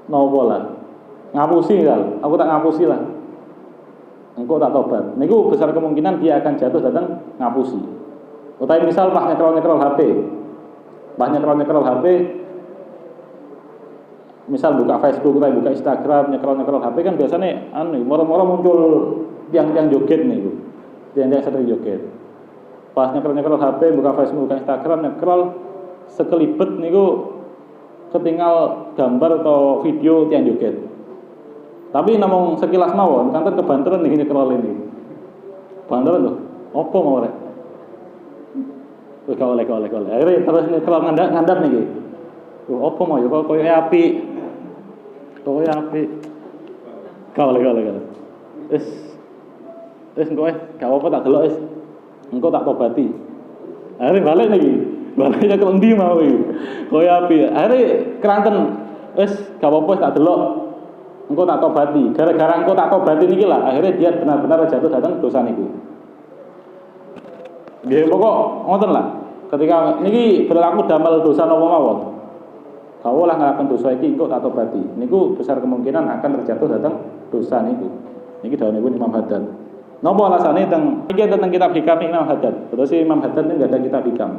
Napa lah. Ngapusi kan, aku tak ngapusi lah. Engko tak tobat. Niku besar kemungkinan dia akan jatuh datang ngapusi. Utawa misal pas nyekrol HP. Misal buka Facebook atau buka Instagram, nyekrol HP kan biasanya moro-moro muncul tiang-tiang joget niku. Tiang-tiang sering joget. Pas nyekrol HP, buka Facebook, buka Instagram, nyekrol sekelibet niku ketinggal gambar atau video tiang joget. Tapi namung sekilas mawon, kanten kebanteran nih nyekrol ini. Banteran lho, opo mau rek? Wis oleh. Akhirnya terus nyekrol ngandap niki. Opo mau ya koyo api. Koyo api. Kau oleh. Wis engko gak apa tak delok wis. Engko tak tobati. Akhirnya balik lagi. Baliknya ke endi mau iki. Koyo api. Akhirnya keranten wis gak apa-apa tak delok. Engko tak tobati. Gara-gara engko tak tobati niki lah akhirnya dia benar-benar jatuh datang dosa niku. Nggih pokok ngoten lah. Ketika niki berlaku damel dosa napa mawon. Kau lah ngelakukan dosa iki engko tak tobati. Niku besar kemungkinan akan terjatuh datang dosa niku. Niki dawuhipun Imam Haddad. Napa alasane tentang kitab Hikam Imam Haddad. Terus Imam Haddad ini enggak ada kitab Hikam.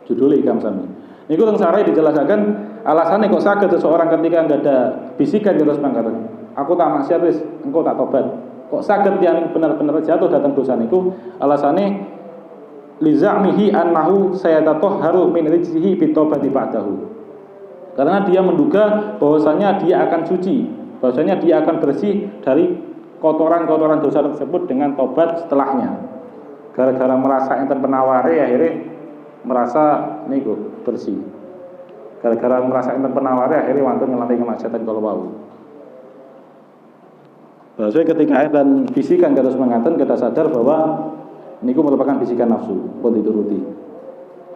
Judulnya Hikam sami. Niku teng sarai dijelaskan alasannya kok saged seseorang ketika enggak ada bisikan terus mangkat. Aku tak maksiat wis, engko tak tobat. Kok saged tiyang bener-bener jatuh dhateng dosa niku alasane lizamihi annahu sayatahharu min rijzihi bitobati ba'dahu. Karena dia menduga bahwasanya dia akan suci, bahwasanya dia akan bersih dari kotoran-kotoran dosa tersebut dengan tobat setelahnya. Gara-gara merasa enten penaware akhirnya merasa niku bersih. Gara-gara merasa enten penaware akhirnya wantun ngelampi kemaksiatan kalau wau. Bahwasanya ketika enten bisikan kados mengaten kita sadar bahwa niku merupakan bisikan nafsu pun dituruti.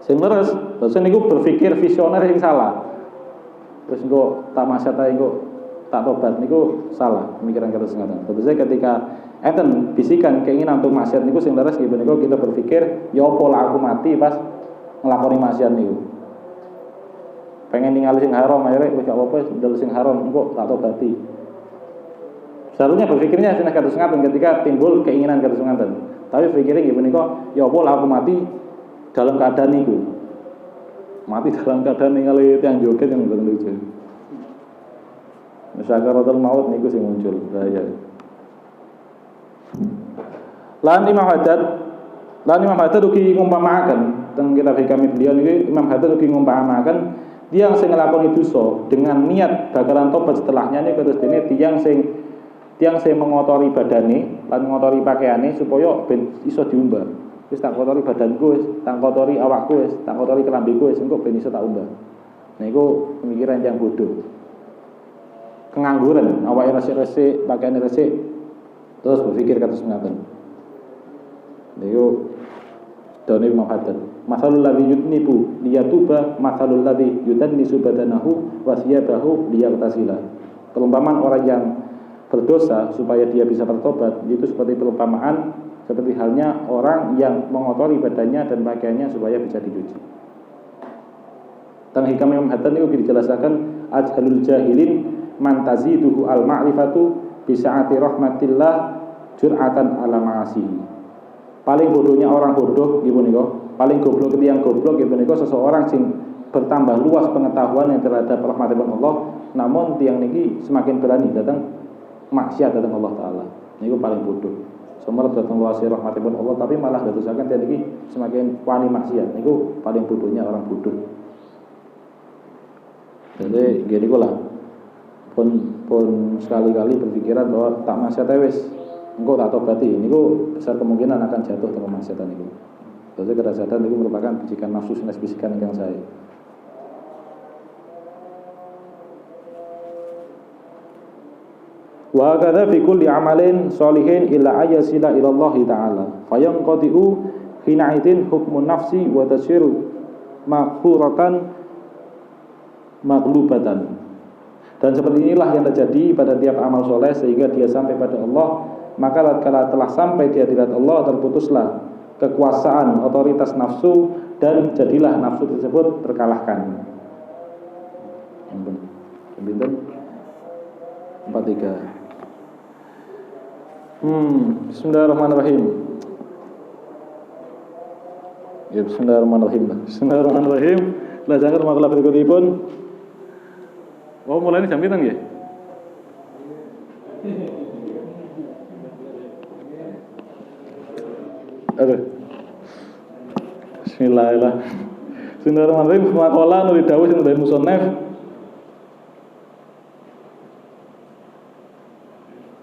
Sing leres, bahwasanya niku berpikir visioner yang salah. Terus engko tak maksiat engko tak tobat niku salah pemikiran kados ngaten. Bahwasanya ketika enten bisikan keinginan untuk maksiat niku sing leres nggih menika kita berpikir ya apa lah aku mati pas nglakoni maksiat niku. Pengen ningali sing haram akhirnya wis gak apa-apa ndel sing haram engko tak tobati. Seharusnya berpikirnya jeneng kados ngaten ketika timbul keinginan kados ngaten. Tapi pikirnya nggih menika ya apa lah aku mati dalam keadaan niku. Mati dalam keadaan ningali tiyang joget yang mboten lucu. Sakaratul maut niku sing muncul bahaya. Lan Imam Haddad ugi ngumpamaken teng kitab kami beliau niki Imam Haddad ugi ngumpamaken tiyang sing nglakoni dosa dengan niat bakalan tobat setelahnya niku terus dene tiyang sing mengotori badane lan ngotori pakaiane supaya ben iso diumbah. Wis tak kotori badanku wis, tak kotori awakku wis, tak kotori kelambiku wis engko ben iso tak umbah. Niku pemikiran yang bodoh. Kengangguran, awake resik-resik, pakaiane resik terus berpikir kados ngaten. Niku dene Imam Haddad. Masalul ladzi yudnibu liyatuba masalul ladzi yudannisu badanahu wa siyabahu liyagtasila. Perumpamaan orang yang berdosa supaya dia bisa bertobat itu seperti perumpamaan seperti halnya orang yang mengotori badannya dan pakaiannya supaya bisa dicuci. Teng hikam Imam Haddad niku dijelaskan ajhalul jahilin man taziduhu al ma'rifatu bi sa'ati rahmatillah jur'atan ala ma'asihi. Paling bodohnya orang bodoh nggih punika, paling goblok tiyang goblok nggih punika seseorang sing bertambah luas pengetahuan yang terhadap rahmatipun Allah, namun tiyang niki semakin berani datang maksiat datang Allah taala. Niku paling bodoh. Sumerep datang luas rahmatipun Allah tapi malah dadosaken tiyang niki semakin wani maksiat. Niku paling bodohnya orang bodoh. Jadi gini lah. Pun sekali-kali berpikiran bahwa tak maksiat wis engko tak tobati niku besar kemungkinan akan jatuh dalam maksiatan niku. Jadi kerasatan niku merupakan bisikan nafsu sanes bisikan ingkang sae. Wa kadza fi kulli amalin sholihin illa ayyasila ila Allah taala fayanqadi'u hina idin hukmun nafsi wa tasyiru maghfuratan maghlubatan. Dan seperti inilah yang terjadi pada tiap amal soleh sehingga dia sampai pada Allah. Maka kala telah sampai dia di hadirat Allah terputuslah kekuasaan otoritas nafsu dan jadilah nafsu tersebut terkalahkan. Pinten 43. Bismillahirrahmanirrahim. Ya bismillahirrahmanirrahim. Bismillahirrahmanirrahim. Lajengaken makalah berikutipun. Oh mulai jam pinten nggih? Aduh. Bismillahirrahmanirrahim. Maqala nuli dawuh sing dari musannaf.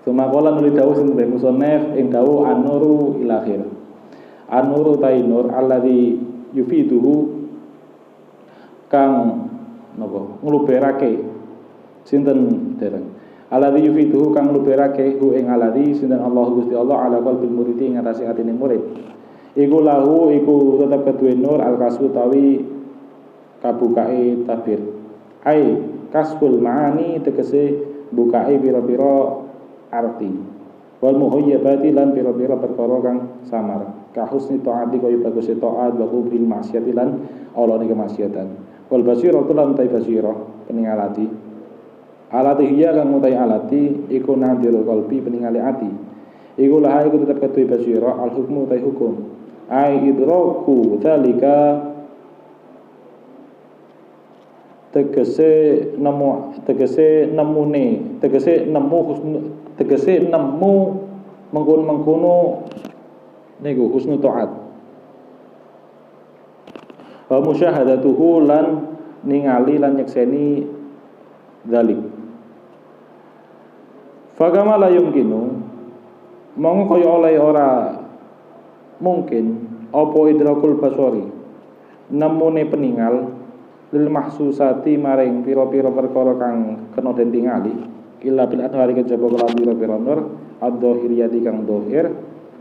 Maqala nuli dawuh sing dari musannaf ing dawuh an-nuru ila akhir. An-nuru tainur alladzi yufiduhu kang napa ngluberake sinten dereng alladzi yufiduhu kang ngluberake hu ing alladzi sinten Allah Gusti Allah ala qalbil muridi ing atase atine murid iku lahu iku tetep kedue nur al kasbu tawi kabukae tabir ai kasbul maani tegese bukae pira-pira arti wal muhayyabati lan pira-pira perkara kang samar ka husni taati kaya bagus taat wa bil maksiati lan ala ning kemaksiatan wal basiratu lan ta basira peningalati alati hiya kang mutai alati iku nadirul qalbi peningali ati iku laha iku tetep kedue basira al hukmu ta hukum ai idraku zalika tegese nemu mengkono niku husnul taat. Wa musyahadatuhu lan ningali lan nyekseni dzalik. Fagama la yumkinu mongko kaya oleh ora mungkin apa idrakul basori nemune peningal lil mahsusati maring pira-pira perkara kang kena den tingali illa bil anwari kejaba kelan pira-pira nur ad-dhahiriyati kang dhahir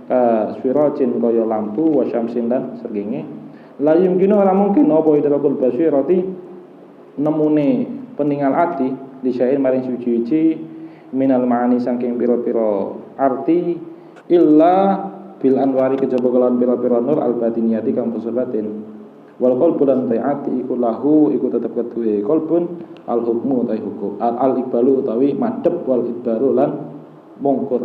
ka swirajin kaya lampu wa syamsin dan srengenge la yumkinu ora mungkin apa idrakul basirati nemune peningal ati disyain maring suci-suci minal ma'ani saking pira-pira arti illa bil anwari kejaba kelawan pira-pira nur al batiniyati kang basa batin wal qalbu lan ta'ati iku lahu iku tetep keduwe qalbun al hukmu ta hukum al iqbalu utawi madhep wal idbaru lan mungkur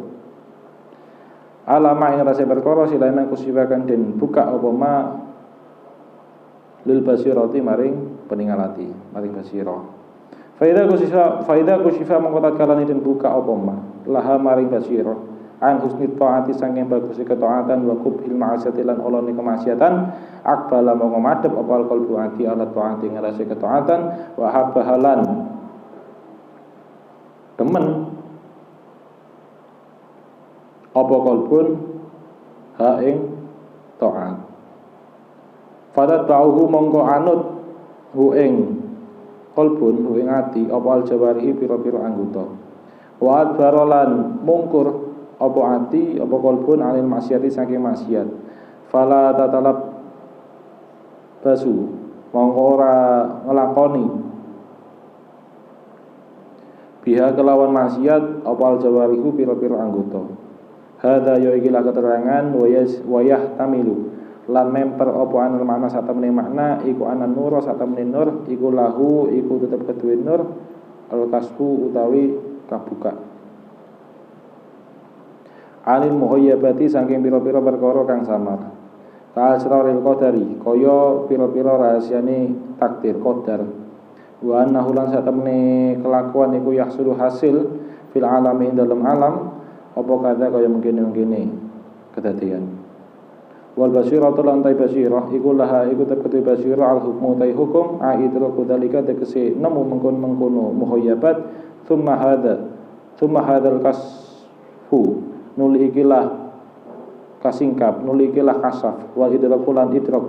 alama ing rasa perkara silana kusiwakan den buka apa ma lil basirati maring peningalati maring basirah. Faida kusifa mengkotak kalani dan buka apa ma laha maring basirah an husni taati sanging bagus ketaatan wa qubhil ma'asiyati lan olone kemaksiatan akbala mongko madhep apa qalbu ati ala taati ngrasa ketaatan wa habahalan temen apa qalbun ha ing taat fada ta'uhu mongko anut hu ing qalbun hu ing ati apa al jawarihi pira-pira anggota wa adbarolan mungkur apa ati apa qalbun anil maksiati saking maksiat fala tatalab basu mongko ora nglakoni biha kelawan maksiat apa al jawarihu pira-pira anggota hadza ya iki keterangan wayah tamilu lan memper apa anil makna satemene makna iku anan nur satemene nur iku lahu iku tetep keduwe nur al kasfu utawi kabuka anil muhayyabati saking pira-pira perkara kang samar ka asraril qadari kaya pira-pira rahasiane takdir qadar wa annahu lan satemene kelakuan iku yahsulu hasil fil alami dalam alam apa kada kaya mungkin-mungkine kedadian wal basiratu lan ta basirah iku laha iku tetep basirah al hukmu ta hukum aidru dzalika tegese nemu mengkon-mengkono muhayyabat thumma hadzal kasfu nuli ikilah kasingkap nuli ikilah kasaf wal idraku lan idrak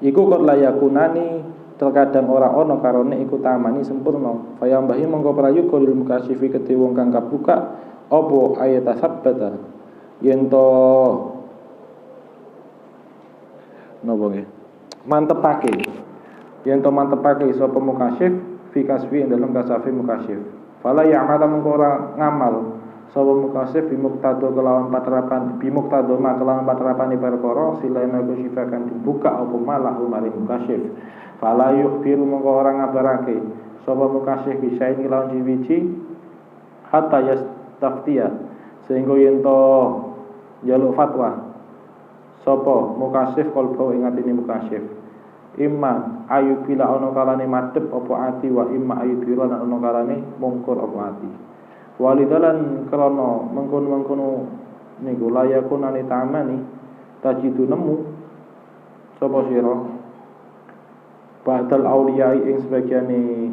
iku kok layakunani terkadang ora ana karone iku tamani sempurna fayambahi mongko prayoga lil mukasyifi kedhe wong kang kabuka apa ayat sabbata yen to napa nggih mantepake yen to mantepake sapa mukasyif fi kasfi ing dalem kasafi mukasyif fala ya'mal mengko ora ngamal sapa mukasyif bimuqtado kelawan patrapan bimuqtado ma kelawan patrapane perkara silaina kusifakan dibuka apa malah maring mukasyif fala yukhbiru mengko ora ngabarake sapa mukasyif bisa ing kelawan jiwiji hatta yastaftiya sehingga yen to njaluk fatwa sapa mukasyif kalbu ing atine mukasyif imma ayu bila ana kalane madhep apa ati wa imma ayu bila ana kalane mungkur apa ati walidalan krana mengkon-mengkono niku layakun ani tamani tajidu nemu sapa sira badal auliya ing sebagiane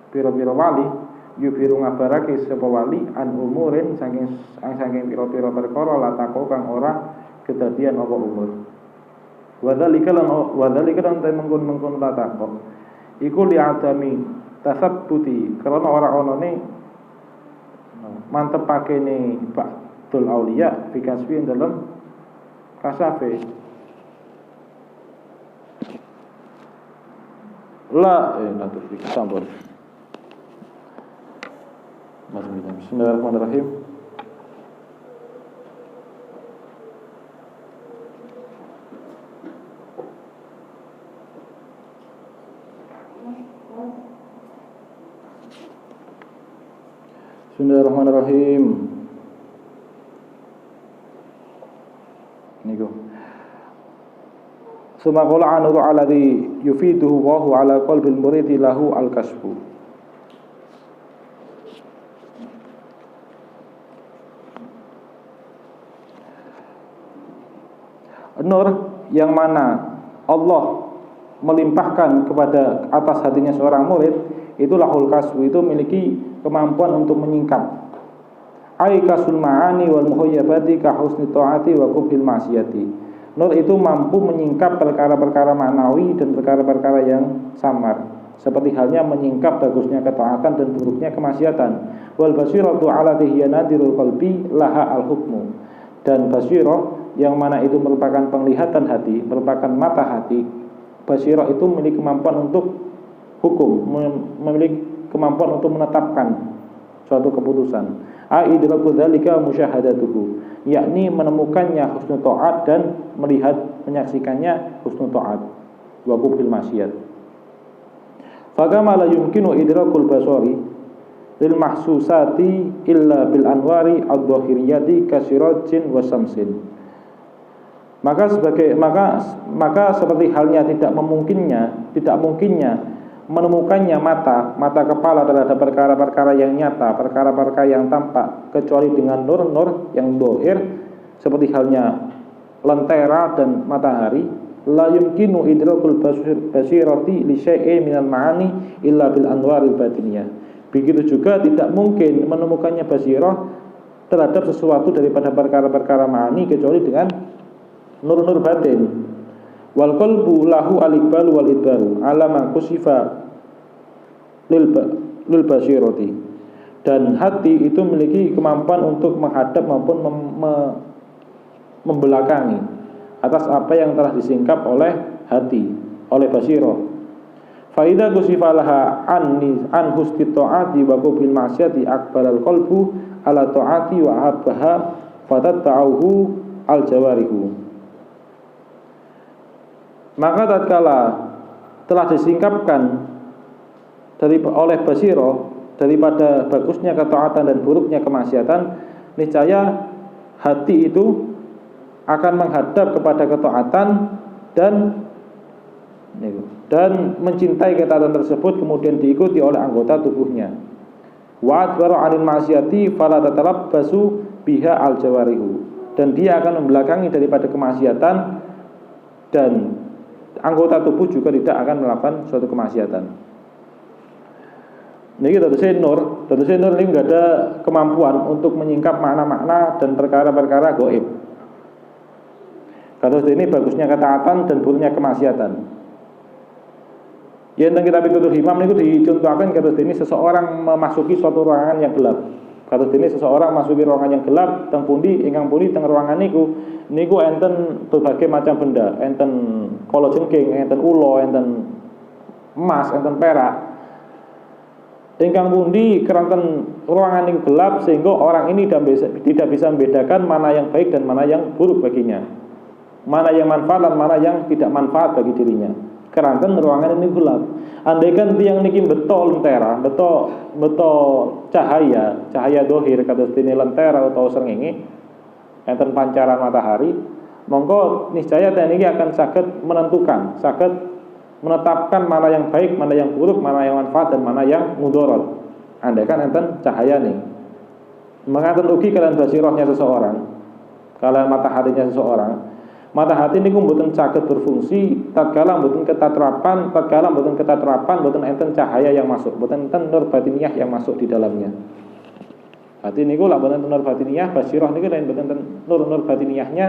pira-pira wali yubiru ngabarake sapa wali an umurin saking pira-pira perkara latako kang ora kedadian apa umur wadzalika lan mengkon latako iku li adami tasabbuti karena ora onone mantepake ne ba'dul auliya fi kasfi dalam kasafe la tuh sampun Bismillahirrahmanirrahim. Bismillahirrahmanirrahim. Niku. Suma qala anuru alladhi yufiduhu wa huwa ala qalbil muridi lahu al-kasbu. nur yang mana Allah melimpahkan kepada atas hatinya seorang murid, itu lahul kasbu, itu memiliki kemampuan untuk menyingkap. Ai kasul ma'ani wal muhayyabati ka husni ta'ati wa qubhil ma'siyati. Nur itu mampu menyingkap perkara-perkara maknawi dan perkara-perkara yang samar, seperti halnya menyingkap bagusnya ketaatan dan buruknya kemaksiatan. Wal basiratu ala tihyanadirul qalbi laha al hukmu. Dan basirah yang mana itu merupakan penglihatan hati, merupakan mata hati. Basirah itu memiliki kemampuan untuk hukum, memiliki kemampuan untuk menetapkan suatu keputusan. Aidraku dzalika musyahadatuhu, yakni menemukannya husnul ta'at dan melihat menyaksikannya husnul ta'at wa qubhil maksiat. Fagama la yumkinu idrakul basari lil mahsusati illa bil anwari ad-dhahiriyati kasirajin wa samsin. Maka seperti halnya tidak mungkinnya menemukannya mata kepala terhadap perkara-perkara yang nyata, perkara-perkara yang tampak, kecuali dengan nur-nur yang dohir, seperti halnya lentera dan matahari. La yumkinu idrakul basirati li syai'in minal ma'ani illa bil anwaril batiniyah. Begitu juga tidak mungkin menemukannya basirah terhadap sesuatu daripada perkara-perkara ma'ani kecuali dengan nur-nur batin. Wal qalbu lahu al-iqbalu wal idbaru ala ma kusifa lil basirati. Dan hati itu memiliki kemampuan untuk menghadap maupun membelakangi atas apa yang telah disingkap oleh hati, oleh basirah. Fa idza kusifa laha an husni ta'ati wa qubhil ma'siyati aqbalal qalbu ala ta'ati wa habbaha fatata'uhu al jawarihu. Maka tatkala telah disingkapkan oleh basirah daripada bagusnya ketaatan dan buruknya kemaksiatan, niscaya hati itu akan menghadap kepada ketaatan dan mencintai ketaatan tersebut, kemudian diikuti oleh anggota tubuhnya. Wa adbaru 'anil ma'siyati fala tatalabbasu biha al jawarihu. Dan dia akan membelakangi daripada kemaksiatan dan anggota tubuh juga tidak akan melakukan suatu kemaksiatan. Ini tentu nur ini tidak ada kemampuan untuk menyingkap makna-makna dan perkara-perkara gaib. Kados ini bagusnya ketaatan dan buruknya kemaksiatan. Yang tentang kitab Fiqhul Himam niku dicontohkan kados ini seseorang memasuki suatu ruangan yang gelap. Kados ini seseorang masuki ruangan yang gelap, teng pundi ingkang pundi teng ruangan niku enten berbagai macam benda, enten kala jengking, enten ula, enten emas, enten perak. Ingkang pundi keranten ruangan niku gelap sehingga orang ini tidak bisa membedakan mana yang baik dan mana yang buruk baginya, mana yang manfaat dan mana yang tidak manfaat bagi dirinya. Keranten ruangan ini gelap. Andaikan tiang niki betul lentera, betul cahaya dohir kados dene lentera utawa srengenge, enten pancaran matahari, monggo niscaya tiang niki akan saged menentukan, saged menetapkan mana yang baik, mana yang buruk, mana yang manfaat dan mana yang mudarat. Andaikan enten cahaya nih. Mengaten ugi kalian basirahnya seseorang, kalian mataharinya seseorang. Mata hati niku mboten saged berfungsi tatkala mboten ketaterapan, mboten enten cahaya yang masuk, mboten enten nur batiniyah yang masuk di dalamnya. Hati niku lak mboten nur batiniyah, basirah niku lain mboten enten nur batiniyahnya,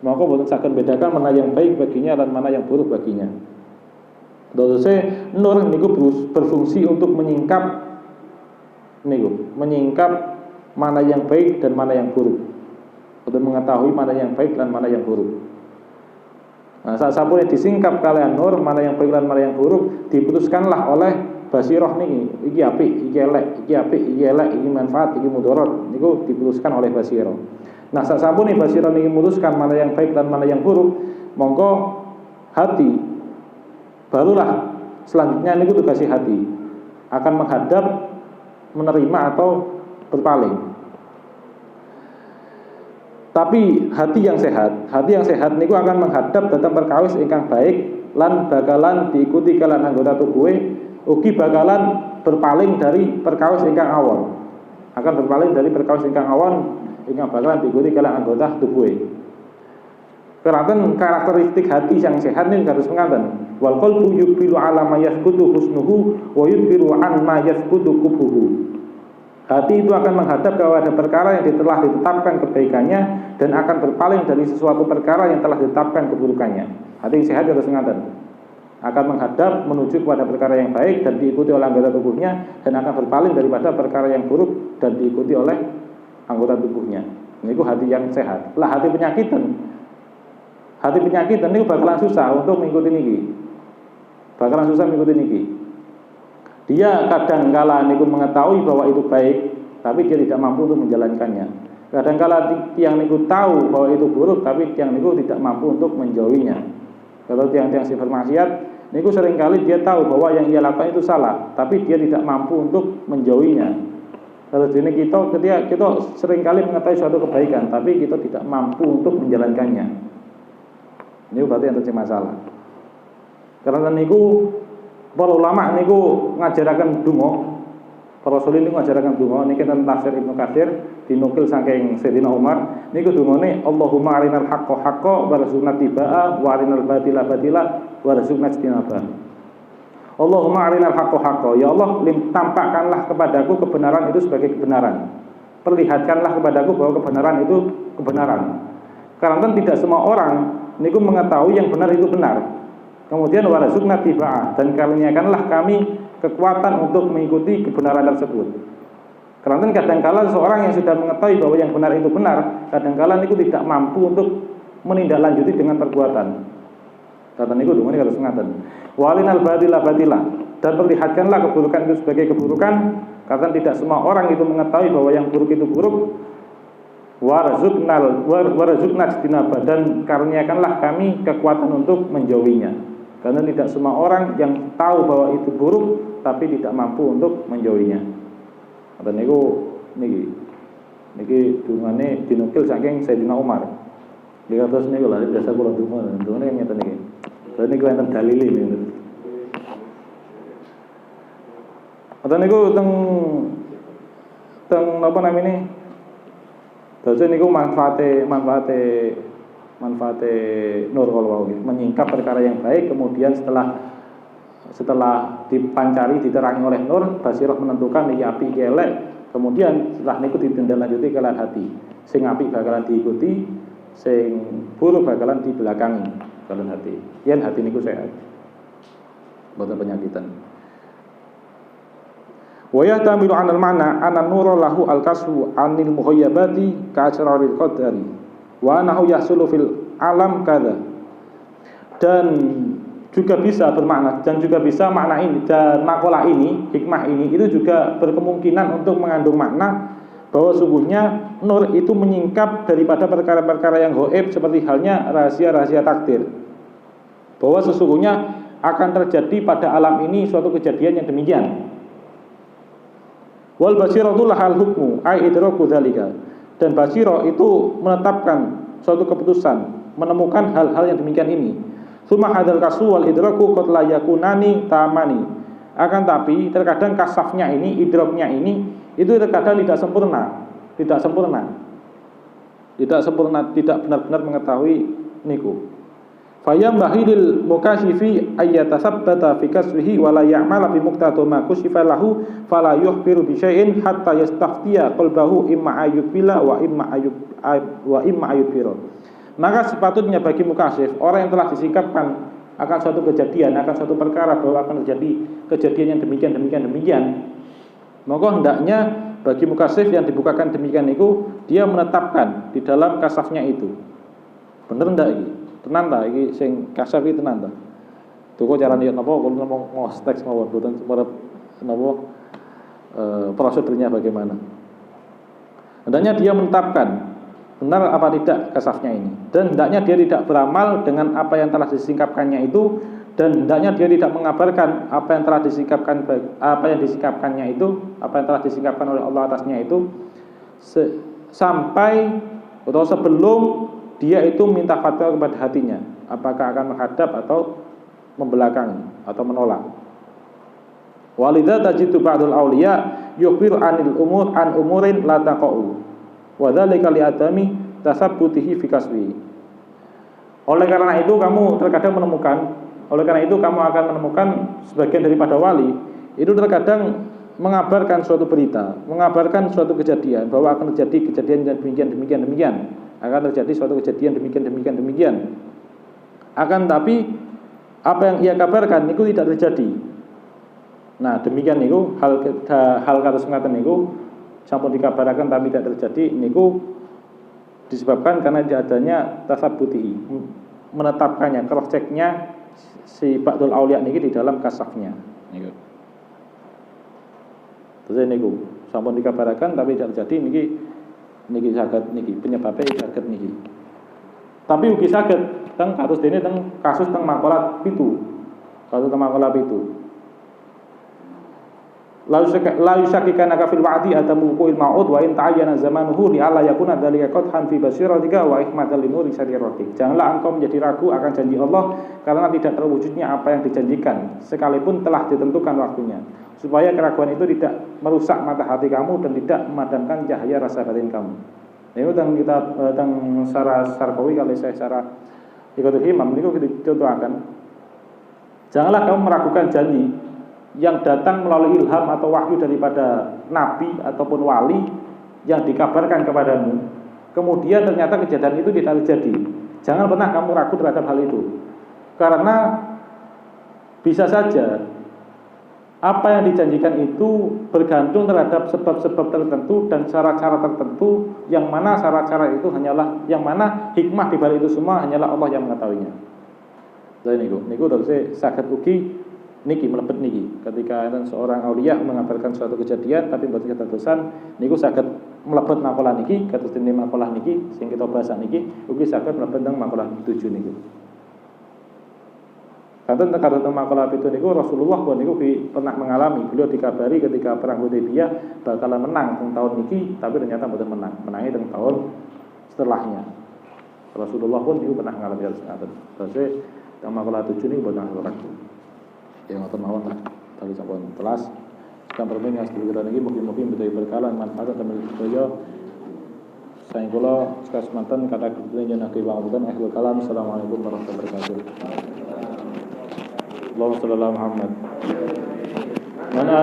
maka mboten saged bedakan mana yang baik baginya dan mana yang buruk baginya. Dose nur niku berfungsi untuk menyingkap mana yang baik dan mana yang buruk, untuk mengetahui mana yang baik dan mana yang buruk. Nah, saat sampun disingkap kalian nur mana yang baik dan mana yang buruk, diputuskanlah oleh basirah niki, iki apik, iki elek, iki apik, iki elek, iki manfaat, iki mudarat, niku diputuskan oleh basirah. Nah, saat sampun basirah niki memutuskan mana yang baik dan mana yang buruk, monggo hati barulah selanjutnya niku tugas hati akan menghadap, menerima atau berpaling. Tapi hati yang sehat niku akan menghadap datang perkawis ingkang baik lan bakalan diikuti kalian anggota tubuhe, ugi bakalan berpaling dari perkawis ingkang awon. Akan berpaling dari perkawis ingkang awon ingkang bakalan diikuti kalian anggota tubuhe. Keranten karakteristik hati yang sehat ini harus mengaten. Wal qalbu yuqbilu ala ma yasqutu husnuhu wa yudbiru an ma yasqutu kubhuhu. Hati itu akan menghadap kepada perkara yang telah ditetapkan kebaikannya dan akan berpaling dari sesuatu perkara yang telah ditetapkan keburukannya. Hati yang sehat harus mengaten. Akan menghadap menuju kepada perkara yang baik dan diikuti oleh anggota tubuhnya, dan akan berpaling daripada perkara yang buruk dan diikuti oleh anggota tubuhnya. Ini hati yang sehat. Lah hati penyakitan ini bakalan susah untuk mengikuti niki. Bakalan susah mengikuti niki. Dia kadang kala niku mengetahui bahwa itu baik, tapi dia tidak mampu untuk menjalankannya. Kadang kala tiang niku tahu bahwa itu buruk, tapi tiang niku tidak mampu untuk menjauhinya. Kalau tiang-tiang sifat maksiat niku seringkali dia tahu bahwa yang ia lakukan itu salah, tapi dia tidak mampu untuk menjauhinya. Kalau jadi kita seringkali mengetahui suatu kebaikan, tapi kita tidak mampu untuk menjalankannya. Ini berarti yang terjadi masalah. Karena niku para ulama niku ngajaraken donga. Para rasul niku ngajaraken donga niki tentang tafsir Ibnu Katsir dinukil saking Sayyidina Umar. Niku dongane Allahumma arinal haqqo haqqo warzuqna tibaa wa arinal batila batila warzuqna ijtinaba. Allahumma arinal haqqo haqqo. Ya Allah, tampakkanlah kepadaku kebenaran itu sebagai kebenaran. Perlihatkanlah kepadaku bahwa kebenaran itu kebenaran. Karena kan tidak semua orang niku mengetahui yang benar itu benar. Kemudian warzuqna tibaa, dan karuniakanlah kami kekuatan untuk mengikuti kebenaran tersebut. Karena kadang-kala seorang yang sudah mengetahui bahwa yang benar itu benar, kadang-kala niku tidak mampu untuk menindaklanjuti dengan perbuatan. Kata niku dungane harus ngaten. Walinal batila batila, dan perlihatkanlah keburukan itu sebagai keburukan, karena tidak semua orang itu mengetahui bahwa yang buruk itu buruk. Warzuqna ijtinaba, dan karuniakanlah kami kekuatan untuk menjauhinya. Karena tidak semua orang yang tahu bahwa itu buruk tapi tidak mampu untuk menjauhinya. Kata niku niki dungane dinukil saking Sayyidina Umar. Dia terus niku lha biasa kula dungane ngeten niki. Lha niku enten dalile niku. Kata niku teng napa namine? Terus niku manfaate nur kalau menyingkap perkara yang baik, kemudian setelah dipancari diterangi oleh nur, basirah menentukan iki apik iki elek, kemudian setelah niku ditindaklanjuti kalian hati. Sing apik bakalan diikuti, sing buruk bakalan dibelakangi kalian hati. Yen hati niku sehat, boten penyakitan. Wa yahtamilu 'anal ma'na anna nura lahu al-kasfu 'anil mughayyabati ka'asraril qadari wa annahu yahsulu fil alam kadza. Dan juga bisa bermakna, dan juga bisa makna ini dan makalah ini, hikmah ini itu juga berkemungkinan untuk mengandung makna bahwa sungguhnya nur itu menyingkap daripada perkara-perkara yang gaib, seperti halnya rahasia-rahasia takdir. Bahwa sesungguhnya akan terjadi pada alam ini suatu kejadian yang demikian. Wal basiratu lahal hukmu ai idraku dzalika. Dan basirah itu menetapkan suatu keputusan, menemukan hal-hal yang demikian ini. Tsumma hadzal kasfu wal idraku qad la yakunani tamani. Akan tapi terkadang kasafnya ini, idraknya ini itu terkadang tidak sempurna, tidak benar-benar mengetahui niku. Fayam bahilil mukashifi ayyatasabbata fi kasbihi wa la ya'mala bi muqtada ma kushifa lahu fala yukhbiru bi syai'in hatta yastaftiya qalbahu imma ayyubila wa imma ayyubira. Maka sepatutnya bagi mukasif, orang yang telah disingkapkan akan suatu kejadian, akan suatu perkara bahwa akan terjadi kejadian yang demikian, maka hendaknya bagi mukasif yang dibukakan demikian itu, dia menetapkan di dalam kasafnya itu. Bener ndak iki? Tenan ta iki sing kasaf iki tenan ta? Tuku carane napa kula ngomong ngosteks mawon boten napa prosedurnya bagaimana. Hendaknya dia menetapkan benar apa tidak kasafnya ini, dan hendaknya dia tidak beramal dengan apa yang telah disingkapkannya itu, dan hendaknya dia tidak mengabarkan apa yang telah disingkapkan, apa yang disingkapkannya itu, apa yang telah disingkapkan oleh Allah atasnya itu sampai atau sebelum dia itu minta fatwa kepada hatinya, apakah akan menghadap atau membelakangi atau menolak. Walidza tajidu ba'dul auliya yukhbiru anil umur an umurin la taqa'u wa dzalika li adami tasabbutihi fi kasbi. Oleh karena itu kamu terkadang akan menemukan sebagian daripada wali itu terkadang mengabarkan suatu berita, mengabarkan suatu kejadian bahwa akan terjadi kejadian demikian, akan terjadi suatu kejadian demikian. Akan tapi apa yang ia kabarkan itu tidak terjadi. Nah, demikian niku hal kados ngaten niku sampun dikabarkan tapi tidak terjadi niku disebabkan karena adanya tasabbuti, menetapkannya, cross checknya si Ba'dul Aulia niki di dalam kasafnya niku. Terus niku sampun dikabarkan tapi tidak terjadi niki saged niki penyebabnya saged niki. Tapi ugi saged teng kados dene teng kasus teng makalah 7. Kasus teng makalah 7. La yusyakikana fil wa'di adamu wuqu'il ma'ud wa in ta'ayyana zamanuhu li alla yakuna dzalika qadhan fi basiratika wa ihmatan li nuri sariratik. Janganlah engkau menjadi ragu akan janji Allah karena tidak terwujudnya apa yang dijanjikan sekalipun telah ditentukan waktunya, supaya keraguan itu tidak merusak mata hati kamu dan tidak memadamkan cahaya rasa batin kamu. Ini tentang kita tentang Syarah Sarqawi kalau saya Syarah Iqatul Himam niku dicontohkan. Janganlah kamu meragukan janji yang datang melalui ilham atau wahyu daripada nabi ataupun wali yang dikabarkan kepadamu, kemudian ternyata kejadian itu tidak terjadi. Jangan pernah kamu ragu terhadap hal itu, karena bisa saja apa yang dijanjikan itu bergantung terhadap sebab-sebab tertentu dan cara-cara tertentu, yang mana cara-cara itu hanyalah, yang mana hikmah di balik itu semua hanyalah Allah yang mengetahuinya. Jadi niku terus saged ugi niki mlebet niki ketika seorang aulia mengabarkan suatu kejadian tapi mboten kedadosan niku saged mlebet makalah niki kados dene makalah niki sing kita bahas niki ugi saged mlebet teng makalah 7 niku. Kanten teng makalah 7 niku Rasulullah niku pernah mengalami, beliau dikabari ketika perang Hudaybiyah bakalan menang teng tahun niki tapi ternyata mboten menang, menangnya teng tahun setelahnya. Rasulullah pun niku pernah mengalami hal seperti itu. Terus teng makalah 7 niku mboten ragu. Yang ngoten mawon lah tadi sampun telas sekarang permen yang sedulur kita lagi mungkin betul berkala manfaat dan sedaya saking kula semanten kata kebetulan yen akeh pangapunten akhirul kalam. Assalamualaikum warahmatullahi wabarakatuh. Allahumma shalli ala Muhammad. Mana